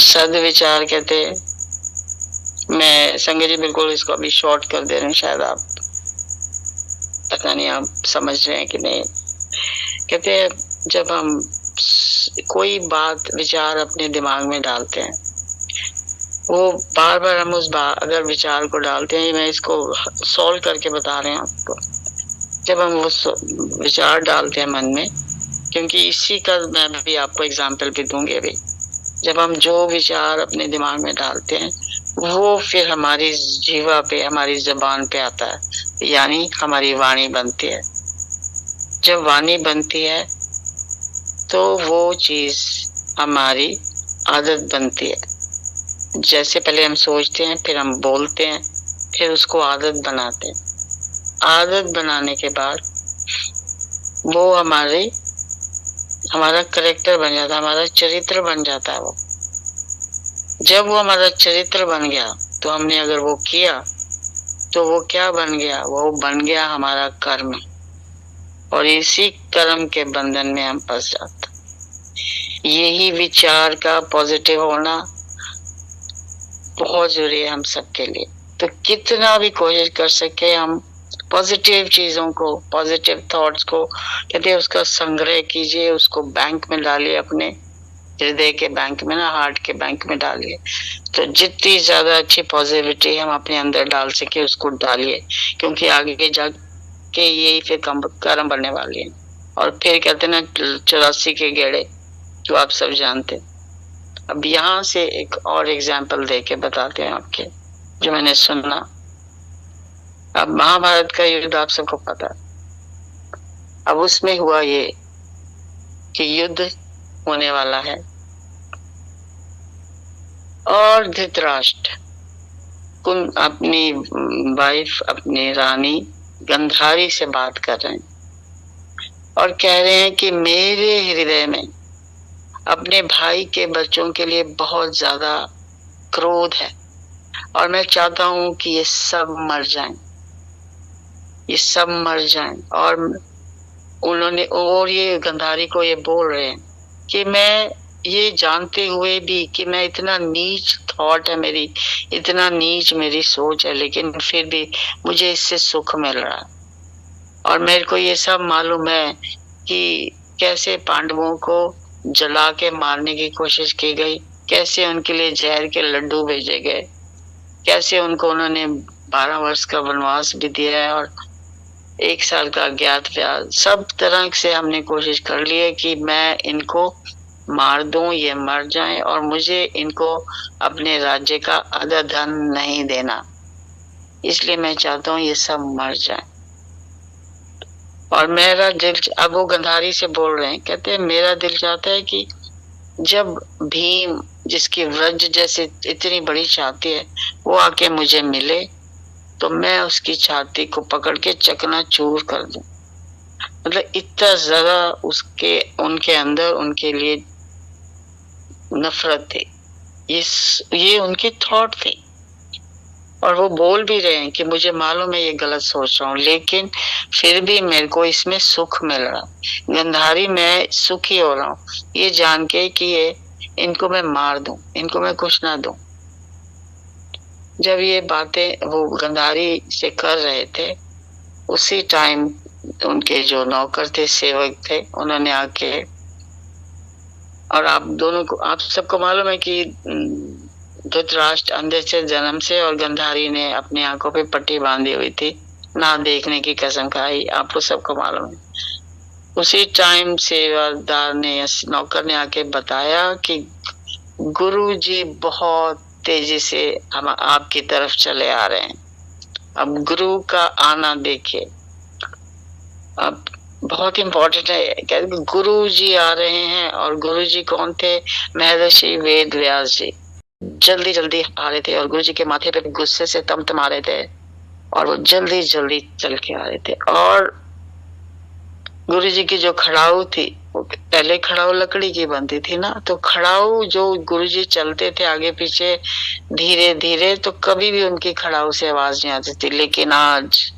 सद विचार कहते हैं, मैं संजय जी बिल्कुल इसको अभी शॉर्ट कर दे रहे हैं, शायद आप पता नहीं आप समझ रहे हैं कि नहीं। कहते हैं जब हम कोई बात विचार अपने दिमाग में डालते हैं, वो बार बार हम उस अगर विचार को डालते हैं, मैं इसको सॉल्व करके बता रहे हैं आपको। जब हम वो विचार डालते हैं मन में क्योंकि इसी का मैं भी आपको एग्जाम्पल भी दूंगी अभी। जब हम जो विचार अपने दिमाग में डालते हैं वो फिर हमारी जीवा पे, हमारी जबान पे आता है, यानी हमारी वाणी बनती है। जब वाणी बनती है तो वो चीज हमारी आदत बनती है। जैसे पहले हम सोचते हैं, फिर हम बोलते हैं, फिर उसको आदत बनाते हैं। आदत बनाने के बाद वो हमारा करेक्टर बन जाता है, हमारा चरित्र बन जाता है वो। जब वो हमारा चरित्र बन गया तो हमने अगर वो किया तो वो क्या बन गया? वो बन गया हमारा कर्म, और इसी कर्म के बंधन में हम फंस जाते। यही विचार का पॉजिटिव होना बहुत जरूरी है हम सबके लिए। तो कितना भी कोशिश कर सके हम पॉजिटिव चीजों को, पॉजिटिव थॉट्स को, कहते हैं उसका संग्रह कीजिए, उसको बैंक में डालिए, अपने हृदय के बैंक में ना, हार्ट के बैंक में डालिए। तो जितनी ज्यादा अच्छी पॉजिटिविटी हम अपने अंदर डाल सके उसको डालिए, क्योंकि आगे जाके यही फिर कर्म बनने वाली है। और फिर कहते हैं ना 84 के गेड़े, जो आप सब जानते हैं। अब यहाँ से एक और एग्जाम्पल दे के बताते हैं आपके, जो मैंने सुना। अब महाभारत का युद्ध आप सबको पता है। अब उसमें हुआ ये कि युद्ध होने वाला है और धृतराष्ट्र अपनी वाइफ, अपनी रानी गंधारी से बात कर रहे हैं और कह रहे हैं कि मेरे हृदय में अपने भाई के बच्चों के लिए बहुत ज्यादा क्रोध है और मैं चाहता हूं कि ये सब मर जाएं, ये सब मर जाएं। और उन्होंने, और ये गंधारी को ये बोल रहे हैं कि मैं ये जानते हुए भी कि मैं इतना नीच थॉट है मेरी, इतना नीच मेरी सोच है, लेकिन फिर भी मुझे इससे सुख मिल रहा है। और मेरे को ये सब मालूम है कि कैसे पांडवों को जला के मारने की कोशिश की गई, कैसे उनके लिए जहर के लड्डू भेजे गए, कैसे उनको उन्होंने 12 वर्ष का वनवास भी दिया है और 1 साल का अज्ञातवास। सब तरह से हमने कोशिश कर ली है कि मैं इनको मार दूं, ये मर जाएं, और मुझे इनको अपने राज्य का आधा धन नहीं देना, इसलिए मैं चाहता हूं ये सब मर जाएं। और मेरा दिल, अब वो गंधारी से बोल रहे हैं, कहते हैं मेरा दिल चाहता है कि जब भीम, जिसकी व्रज जैसे इतनी बड़ी छाती है, वो आके मुझे मिले तो मैं उसकी छाती को पकड़ के चकनाचूर कर दूं। मतलब इतना ज्यादा उनके अंदर उनके लिए नफरत थी। ये उनकी थॉट थी और वो बोल भी रहे हैं कि मुझे मालूम है ये गलत सोच रहा हूँ, लेकिन फिर भी मेरे को इसमें सुख मिल रहा। गंधारी, मैं सुखी हो रहा हूँ ये जान के कि इनको मैं मार दूं, इनको मैं कुछ ना दूं। जब ये बातें वो गंधारी से कर रहे थे, उसी टाइम उनके जो नौकर थे, सेवक थे, उन्होंने आके, और आप सबको मालूम है कि धृतराष्ट्र अंधे से जन्म से, और गंधारी ने अपनी आंखों पे पट्टी बांधी हुई थी, ना देखने की कसम खाई, आपको सबको मालूम है। उसी टाइम सेवादार ने, नौकर ने आके बताया कि गुरुजी बहुत तेजी से हम आपकी तरफ चले आ रहे हैं। अब गुरु का आना देखिए, अब बहुत इंपॉर्टेंट है। कहते गुरु जी आ रहे हैं, और गुरु जी कौन थे? महर्षि वेद व्यास जी जल्दी जल्दी आ रहे थे और गुरु जी के माथे पे गुस्से से तमतमा रहे थे और वो जल्दी जल्दी चल के आ रहे थे। और गुरु जी की जो खड़ाऊ थी, वो पहले खड़ाऊ लकड़ी की बनती थी ना, तो खड़ाऊ जो गुरु जी चलते थे आगे पीछे धीरे धीरे, तो कभी भी उनकी खड़ाऊ से आवाज नहीं आती थी। लेकिन आज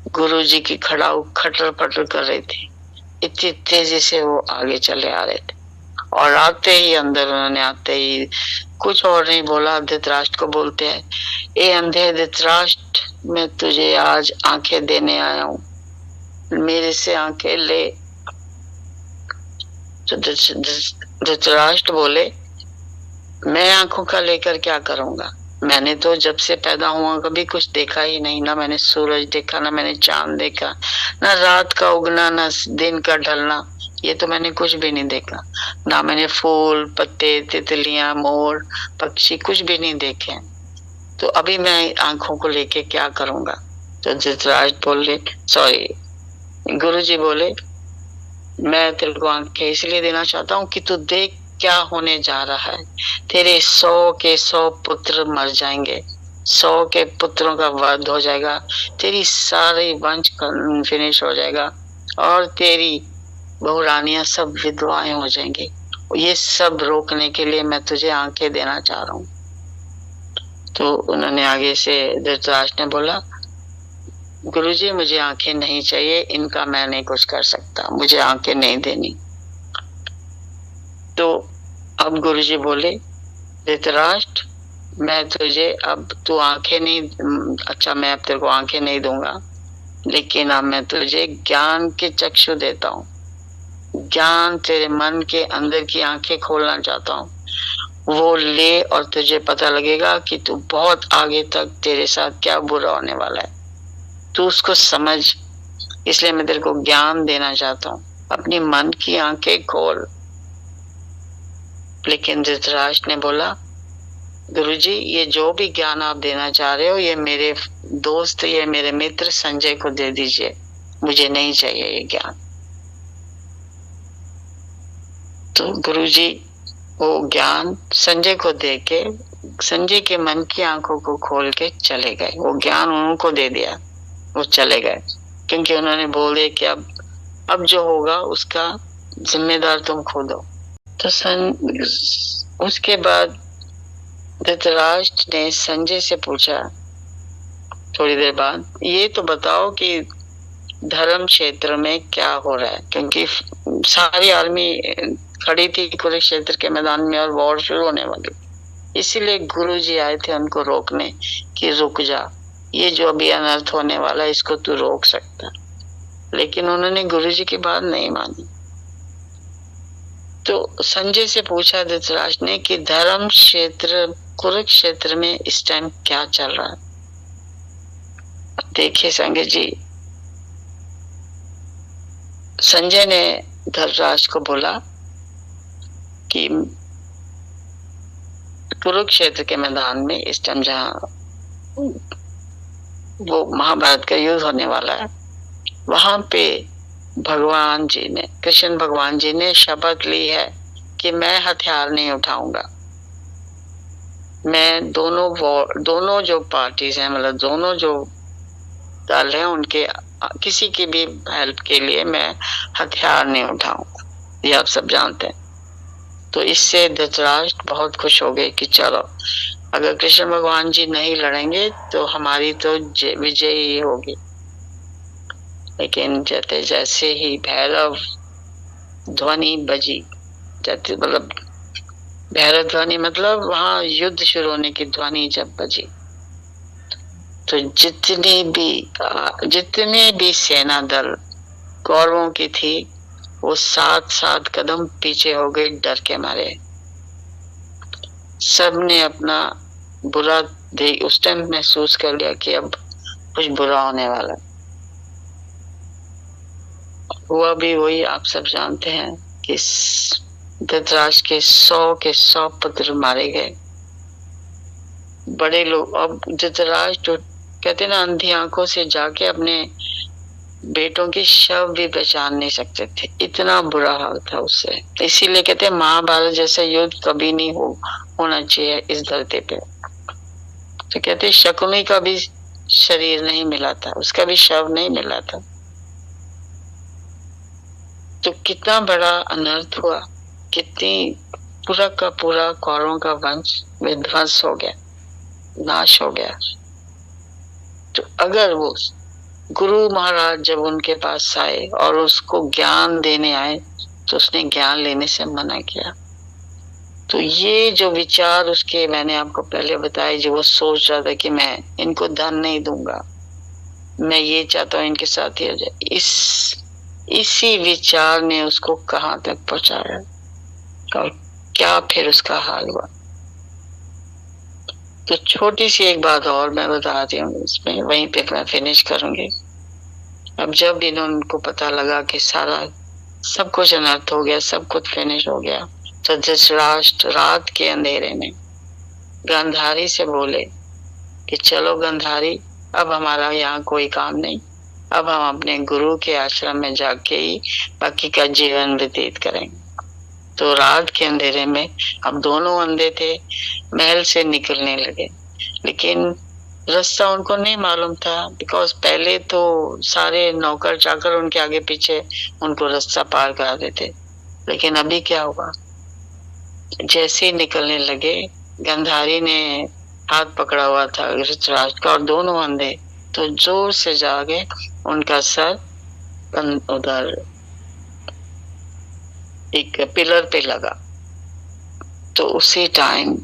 गुरु जी की खड़ाऊ खटर पटर कर रही थी, इतनी तेजी से वो आगे चले आ रहे थे। और आते ही अंदर उन्होंने आते ही कुछ और नहीं बोला, धृतराष्ट्र को बोलते हैं, ए अंधे धृतराष्ट्र, मैं तुझे आज आंखें देने आया हूँ, मेरे से आंखें ले। तो धृतराष्ट्र बोले, मैं आंखों का लेकर क्या करूंगा? मैंने तो जब से पैदा हुआ कभी कुछ देखा ही नहीं, ना मैंने सूरज देखा, ना मैंने चांद देखा, ना रात का उगना, ना दिन का ढलना, ये तो मैंने कुछ भी नहीं देखा, ना मैंने फूल, पत्ते, तितलियां, मोर, पक्षी कुछ भी नहीं देखे। तो अभी मैं आंखों को लेके क्या करूंगा? तो धृतराष्ट्र बोले, सॉरी, गुरुजी बोले, मैं तेरे को आंखें इसलिए देना चाहता हूँ कि तू देख क्या होने जा रहा है। तेरे 100 के 100 पुत्र मर जाएंगे, 100 के पुत्रों का वध हो जाएगा, तेरी सारी वंश फिनिश हो जाएगा, और तेरी बहुरानियां सब विधवाएं हो जाएंगी। ये सब रोकने के लिए मैं तुझे आंखें देना चाह रहा हूँ। तो उन्होंने आगे से धृतराष्ट्र ने बोला, गुरुजी मुझे आंखें नहीं चाहिए, इनका मैं नहीं कुछ कर सकता, मुझे आंखें नहीं देनी। तो अब गुरुजी बोले, धृतराष्ट्र मैं तुझे, अब तू आंखें नहीं, अच्छा मैं अब तेरे को आंखें नहीं दूंगा, लेकिन अब मैं तुझे ज्ञान के चक्षु देता हूँ। ज्ञान, तेरे मन के अंदर की आंखें खोलना चाहता हूँ। वो ले और तुझे पता लगेगा कि तू बहुत आगे तक तेरे साथ क्या बुरा होने वाला है, तू उसको समझ। इसलिए मैं तेरे को ज्ञान देना चाहता हूँ, अपनी मन की आंखें खोल। लेकिन धृतराष्ट्र ने बोला, गुरुजी ये जो भी ज्ञान आप देना चाह रहे हो, ये मेरे दोस्त, ये मेरे मित्र संजय को दे दीजिए, मुझे नहीं चाहिए ये ज्ञान। तो गुरुजी वो ज्ञान संजय को दे के, संजय के मन की आंखों को खोल के चले गए। वो ज्ञान उनको दे दिया, वो चले गए, क्योंकि उन्होंने बोल दिया कि अब जो होगा उसका जिम्मेदार तुम खुद हो। तो उसके बाद धृतराष्ट्र ने संजय से पूछा थोड़ी देर बाद, ये तो बताओ कि धर्म क्षेत्र में क्या हो रहा है, क्योंकि सारी आर्मी खड़ी थी कुरुक्षेत्र के मैदान में और वॉर शुरू होने वाली। इसीलिए गुरुजी आए थे उनको रोकने कि रुक जा, ये जो अभी अनर्थ होने वाला है इसको तू रोक सकता। लेकिन उन्होंने गुरुजी की बात नहीं मानी। तो संजय से पूछा धृतराष्ट्र ने कि धर्म क्षेत्र कुरुक्षेत्र में इस टाइम क्या चल रहा है। देखिए संजय जी, संजय ने धृतराष्ट्र को बोला कि कुरुक्षेत्र के मैदान में इस टाइम जहाँ वो महाभारत का युद्ध होने वाला है, वहां पे भगवान जी ने, कृष्ण भगवान जी ने शपथ ली है कि मैं हथियार नहीं उठाऊंगा। मैं दोनों जो पार्टीज हैं, मतलब दोनों जो दल हैं, उनके किसी की भी हेल्प के लिए मैं हथियार नहीं उठाऊंगा, ये आप सब जानते हैं। तो इससे धृतराष्ट्र बहुत खुश हो गए कि चलो अगर कृष्ण भगवान जी नहीं लड़ेंगे तो हमारी तो विजय ही होगी। लेकिन जैसे ही भैरव ध्वनि बजी, जैसे मतलब भैरव ध्वनि मतलब वहां युद्ध शुरू होने की ध्वनि जब बजी, तो जितने भी सेना दल कौरवों की थी वो 7 कदम पीछे हो गए डर के मारे। सबने अपना बुरा उस टाइम महसूस कर लिया कि अब कुछ बुरा होने वाला। हुआ भी वही आप सब जानते हैं कि धृतराष्ट्र के 100 के 100 पुत्र मारे गए। बड़े लोग, अब धृतराष्ट्र कहते ना अंधी आंखों से जाके अपने बेटों के शव भी पहचान नहीं सकते थे, इतना बुरा हाल था उससे। इसीलिए कहते हैं महाभारत जैसा युद्ध कभी नहीं होना चाहिए इस धरती पे। तो कहते शकुनी का भी शरीर नहीं मिला था, उसका भी शव नहीं मिला था। तो कितना बड़ा अनर्थ हुआ, कितनी पूरा का पूरा कौरवों का वंश विध्वंस हो गया, नाश हो गया। तो अगर वो गुरु महाराज जब उनके पास आए और उसको ज्ञान देने आए तो उसने ज्ञान लेने से मना किया। तो ये जो विचार उसके मैंने आपको पहले बताया, जो वो सोच रहा था कि मैं इनको धन नहीं दूंगा, मैं ये चाहता हूँ इनके साथ ही हो जाए, इसी विचार ने उसको कहाँ तक पहुंचाया और क्या फिर उसका हाल हुआ। तो छोटी सी एक बात और मैं बताती हूँ इसमें, वहीं पे मैं फिनिश करूंगी। अब जब इनको पता लगा कि सारा सब कुछ अनर्थ हो गया, सब कुछ फिनिश हो गया। तो धृतराष्ट्र रात के अंधेरे में गांधारी से बोले कि चलो गांधारी, अब हमारा यहाँ कोई काम नहीं, अब हम अपने गुरु के आश्रम में जाके ही बाकी का जीवन व्यतीत करेंगे। तो रात के अंधेरे में अब दोनों अंधे थे, महल से निकलने लगे, लेकिन रास्ता उनको नहीं मालूम था, बिकॉज पहले तो सारे नौकर चाकर उनके आगे पीछे उनको रास्ता पार करा देते। लेकिन अभी क्या हुआ, जैसे ही निकलने लगे, गांधारी ने हाथ पकड़ा हुआ था धृतराष्ट्र का और दोनों अंधे, तो जोर से जाके उनका सर उधर एक पिलर पे लगा। तो उसी टाइम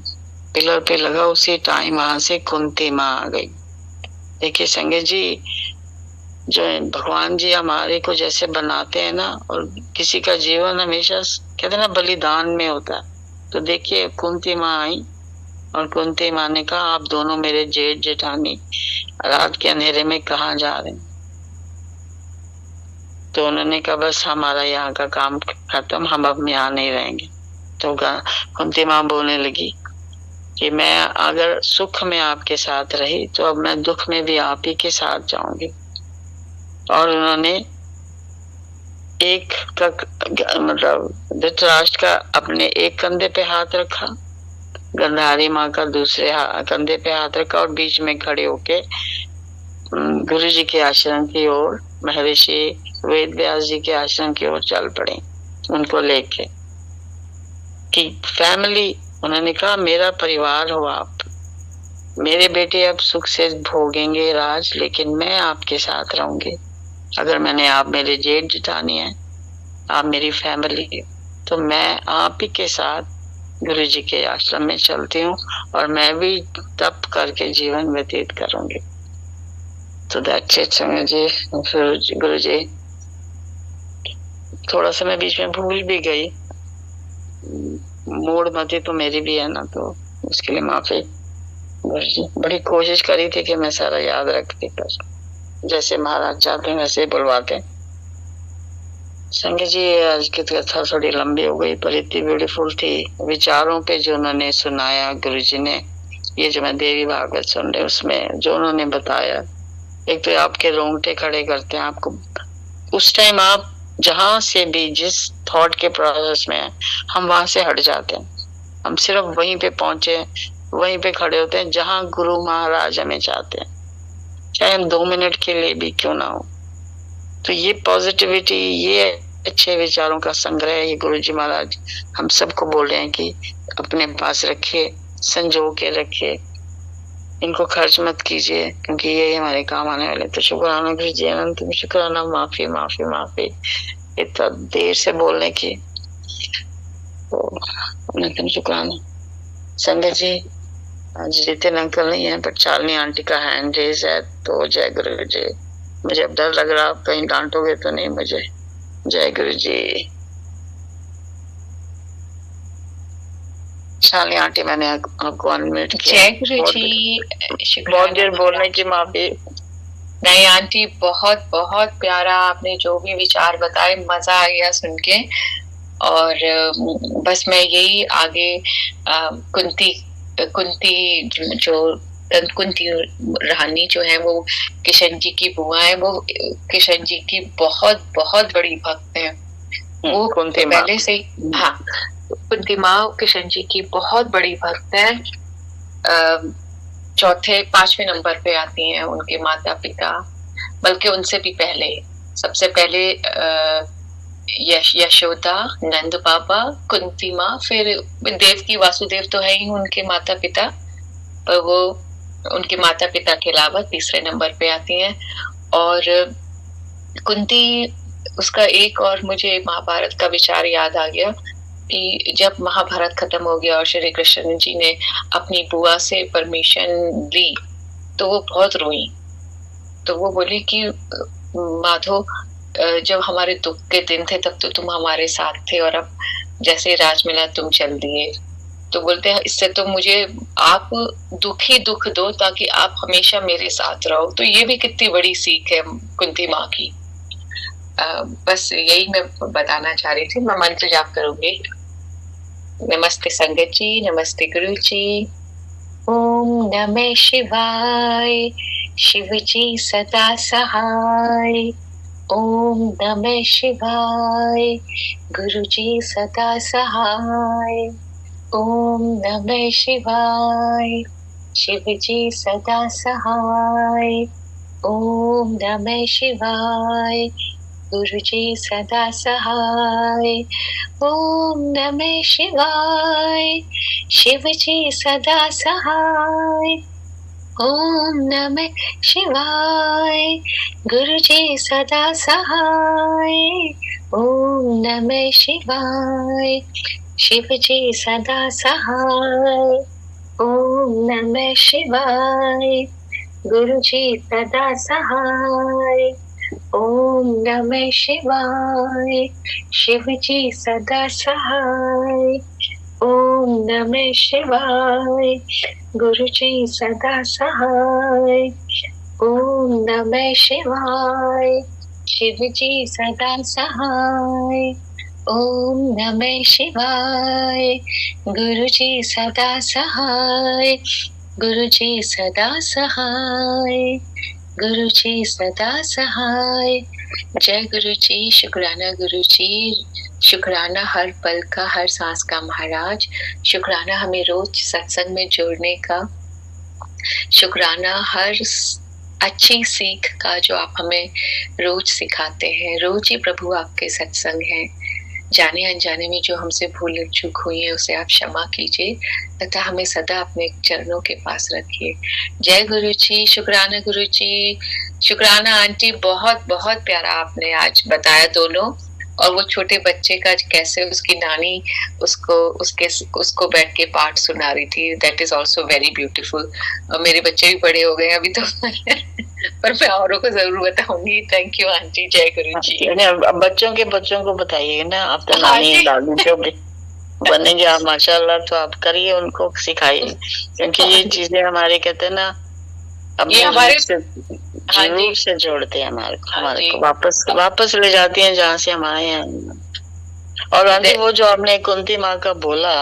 पिलर पे लगा, उसी टाइम वहां से कुंती माँ आ गई। देखिए संगत जी, जो भगवान जी हमारे को जैसे बनाते हैं ना, और किसी का जीवन हमेशा कहते हैं ना बलिदान में होता है। तो देखिए कुंती माँ आई और कुंती माँ ने कहा, आप दोनों मेरे जेठ जेठानी रात के अंधेरे में कहाँ जा रहे हैं? तो उन्होंने कहा बस हमारा यहाँ का काम खत्म, हम अब यहाँ नहीं रहेंगे। तो कुंती माँ बोलने लगी कि मैं अगर सुख में आपके साथ रही तो अब मैं दुख में भी आप ही के साथ जाऊंगी। और उन्होंने एक का मतलब धृतराष्ट्र का अपने एक कंधे पे हाथ रखा, गांधारी माँ का दूसरे कंधे पे हाथ रखा और बीच में खड़े होके गुरु जी के आश्रम की ओर, महर्षि वेद व्यास जी के आश्रम की ओर चल पड़े उनको लेके कि फैमिली। उन्होंने कहा मेरा परिवार हो आप, मेरे बेटे अब सुख से भोगेंगे राज, लेकिन मैं आपके साथ रहूंगी। अगर आप मेरे जेठ जेठानी है, आप मेरी फैमिली, तो मैं आप ही के साथ गुरु जी के आश्रम में चलती हूँ और मैं भी तप करके जीवन व्यतीत करूंगी। तो दैट्स इट संगत जी। फिर गुरु जी थोड़ा सा मैं बीच में भूल भी गई, मूड मती तो मेरी भी है ना, तो उसके लिए माफी। गुरु जी बड़ी कोशिश करी थी कि मैं सारा याद रखती, पर जैसे महाराज चाहते हैं वैसे बुलवाते। संगत जी आज की कथा थोड़ी लंबी हो गई, पर इतनी ब्यूटीफुल थी। विचारों पे जो उन्होंने सुनाया गुरु जी ने, ये जो मैं देवी भागवत सुन रही उसमें जो उन्होंने बताया, एक तो आपके रोंगटे खड़े करते हैं आपको। उस टाइम आप जहां से भी जिस थॉट के प्रोसेस में है, हम वहां से हट जाते हैं, हम सिर्फ वहीं पे पहुंचे, वहीं पे खड़े होते हैं जहां गुरु महाराज हमें चाहते हैं, चाहे हम 2 मिनट के लिए भी क्यों ना हो। तो ये पॉजिटिविटी, ये अच्छे विचारों का संग्रह ये गुरु जी महाराज हम सबको बोल रहे हैं कि अपने पास रखिए, संजो के रखिए, इनको खर्च मत कीजिए, क्योंकि ये हमारे काम आने वाले। तो शुक्राना गुरु जी, अनंत शुक्राना, माफी माफी माफी इतना देर से बोलने की, तो अनंत शुक्राना। संगत जी आज जितिन अंकल नहीं है, पर चालनी आंटी का हैंड रेज है, तो जय गुरु जी। मुझे अब डर लग रहा, कहीं डांटोगे तो नहीं मुझे। जय गुरु जी। चालनी आंटी मैंने आपको अनम्यूट किया। जय गुरु जी। बहुत देर बोलने की माफी। नहीं आंटी, बहुत बहुत प्यारा आपने जो भी विचार बताए, मजा आ गया सुन के। और बस मैं यही आगे कुंती रानी जो है वो किशन जी की बुआ है, वो किशन जी की बहुत बहुत बड़ी भक्त है। वो पहले से, हाँ, कुंती माँ किशन जी की बहुत बड़ी भक्त है। 5वें नंबर पे आती हैं उनके माता पिता, बल्कि उनसे भी पहले, सबसे पहले यशोदा, नंद बाबा, कुंती माँ, फिर देवकी वासुदेव तो है ही उनके माता पिता, पर वो उनके माता पिता के अलावा तीसरे नंबर पे आती हैं। और कुंती, उसका एक और मुझे महाभारत का विचार याद आ गया कि जब महाभारत खत्म हो गया और श्री कृष्ण जी ने अपनी बुआ से परमिशन ली, तो वो बहुत रोई। तो वो बोली कि माधो, जब हमारे दुख के दिन थे तब तो तुम हमारे साथ थे, और अब जैसे राज मिला तुम चल दिए। तो बोलते हैं इससे तो मुझे आप दुख ही दुख दो, ताकि आप हमेशा मेरे साथ रहो। तो ये भी कितनी बड़ी सीख है कुंती माँ की। बस यही मैं बताना चाह रही थी। मैं मंत्र जाप करूंगी। नमस्ते संगत जी, नमस्ते गुरु जी। ओम नमः शिवाय, शिव जी सदा सहाय। ओम नमः शिवाय, गुरु जी सदा सहाय। ओम नमः शिवाय, शिव जी सदा सहाय। ओम नमः शिवाय, गुरु जी सदा सहाय। ओम नमः शिवाय, शिव जी सदा सहाय। ओम नमः शिवाय, गुरु जी सदा सहाय। ओम नमः शिवाय, शिव जी सदा सहाय। ओम नमः शिवाय, गुरु जी सदा सहाय। ओम नमः शिवाय, शिव जी सदा सहाय। ओम नमः शिवाय, गुरु जी सदा सहाय। ओम नमः शिवाय, शिव जी सदा सहाय। ओम नमः शिवाय, गुरु जी सदा सहाय। गुरु जी सदा सहाय, गुरु जी सदा सहाय। जय गुरु जी, शुक्राना गुरु जी, शुक्राना हर पल का, हर सांस का महाराज। शुक्राना हमें रोज सत्संग में जोड़ने का। शुक्राना हर अच्छी सीख का जो आप हमें रोज सिखाते हैं। रोज ही प्रभु आपके सत्संग हैं। जाने अनजाने में जो हमसे भूल चूक हुई है उसे आप क्षमा कीजिए तथा हमें सदा अपने चरणों के पास रखिए। जय गुरु जी, शुक्राना गुरु जी। शुक्राना आंटी, बहुत बहुत प्यारा आपने आज बताया दोनों। और वो छोटे बच्चे का कैसे उसकी नानी उसको बैठ के पाठ सुना रही थी, that is also very beautiful. और मेरे बच्चे भी बड़े हो गए अभी तो पर मैं औरों को जरूर बताऊंगी। थैंक यू आंटी, जय गुरु जी। बच्चों को बताइए ना, आप तो नानी दादी जो बनेंगे आप माशाल्लाह, तो आप करिए, उनको सिखाइए, क्योंकि ये चीजें हमारे कहते हैं ना, अब ये हमारे रूप से जोड़ते हैं हमारे को वापस ले जाती हैं जहाँ से हमारे यहाँ। और आंटी वो जो आपने कुंती माँ का बोला,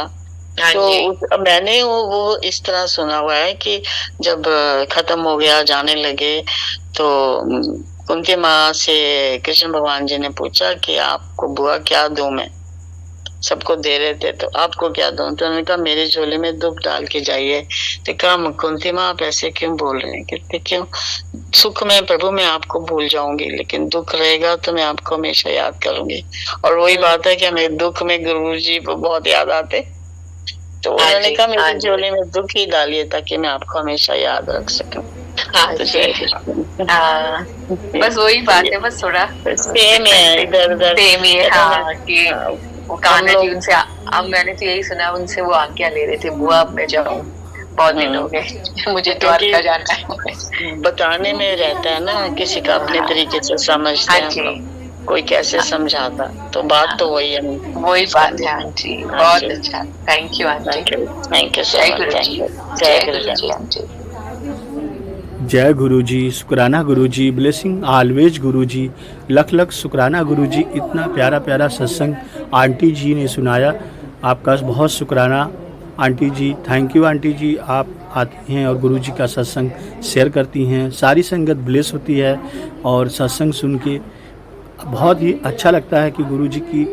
तो मैंने वो इस तरह सुना हुआ है कि जब खत्म हो गया, जाने लगे, तो कुंती माँ से कृष्ण भगवान जी ने पूछा कि आपको बुआ क्या दूं मैं, सबको दे रहे थे तो आपको क्या दूं, तो उन्होंने कहा मेरे झोले में दुख डाल के जाइए। तो कहा कुंती माँ आप ऐसे क्यों बोल रहे हैं, कहते क्यों, सुख में प्रभु मैं आपको भूल जाऊंगी, लेकिन दुख रहेगा तो मैं आपको हमेशा याद करूंगी। और वही बात है कि हमें दुख में गुरु जी को बहुत याद आते, तो उन्होंने कहा मेरे झोले में दुख ही डालिए ताकि मैं आपको हमेशा याद रख सकूं। बस वही बात है, बस थोड़ा सेम है, इधर उधर सेम ही है। कि वो कान्हा जी उनसे, अब मैंने तो यही सुना उनसे वो आज्ञा ले रहे थे, बुआ अब मैं जाऊं, बहुत दिन हो गए मुझे द्वारका जाना है। बताने में रहता है ना, किसी का अपने तरीके से समझते हैं, कोई कैसे समझाता, तो बात तो वही है, वही बात है आंटी। बहुत अच्छा, thank you aunty, thank you so much, जय गुरु जी आंटी। जय गुरु जी, शुक्राना गुरु जी, ब्लेसिंग ऑलवेज गुरु जी, लख लख शुक्राना गुरु जी। इतना प्यारा प्यारा सत्संग आंटी जी ने सुनाया, आपका बहुत शुक्राना aunty ji. Thank you aunty ji, आप आती हैं और गुरु जी का सत्संग शेयर करती हैं, सारी संगत ब्लेस होती है और सत्संग सुन के बहुत ही अच्छा लगता है कि गुरु जी की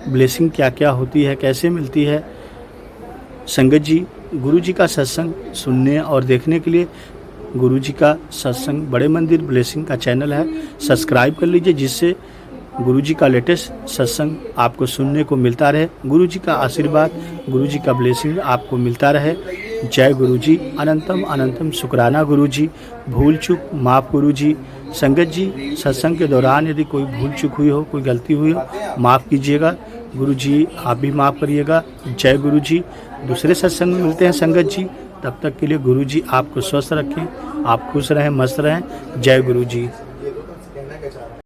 ब्लेसिंग क्या क्या होती है, कैसे मिलती है। संगत जी, गुरु जी का सत्संग सुनने और देखने के लिए गुरु जी का सत्संग बड़े मंदिर ब्लेसिंग का चैनल है, सब्सक्राइब कर लीजिए, जिससे गुरु जी का लेटेस्ट सत्संग आपको सुनने को मिलता रहे। गुरु जी का आशीर्वाद, गुरु जी का ब्लेसिंग आपको मिलता रहे। जय गुरु जी, अनंतम अनंतम शुक्राना गुरु जी। भूल चूक माफ़ गुरु जी। संगत जी, सत्संग के दौरान यदि कोई भूल चूक हुई हो, कोई गलती हुई हो, माफ़ कीजिएगा। गुरु जी आप भी माफ़ करिएगा। जय गुरु जी। दूसरे सत्संग में मिलते हैं संगत जी, तब तक के लिए गुरु जी आपको स्वस्थ रखें, आप खुश रहें, मस्त रहें। जय गुरु जी।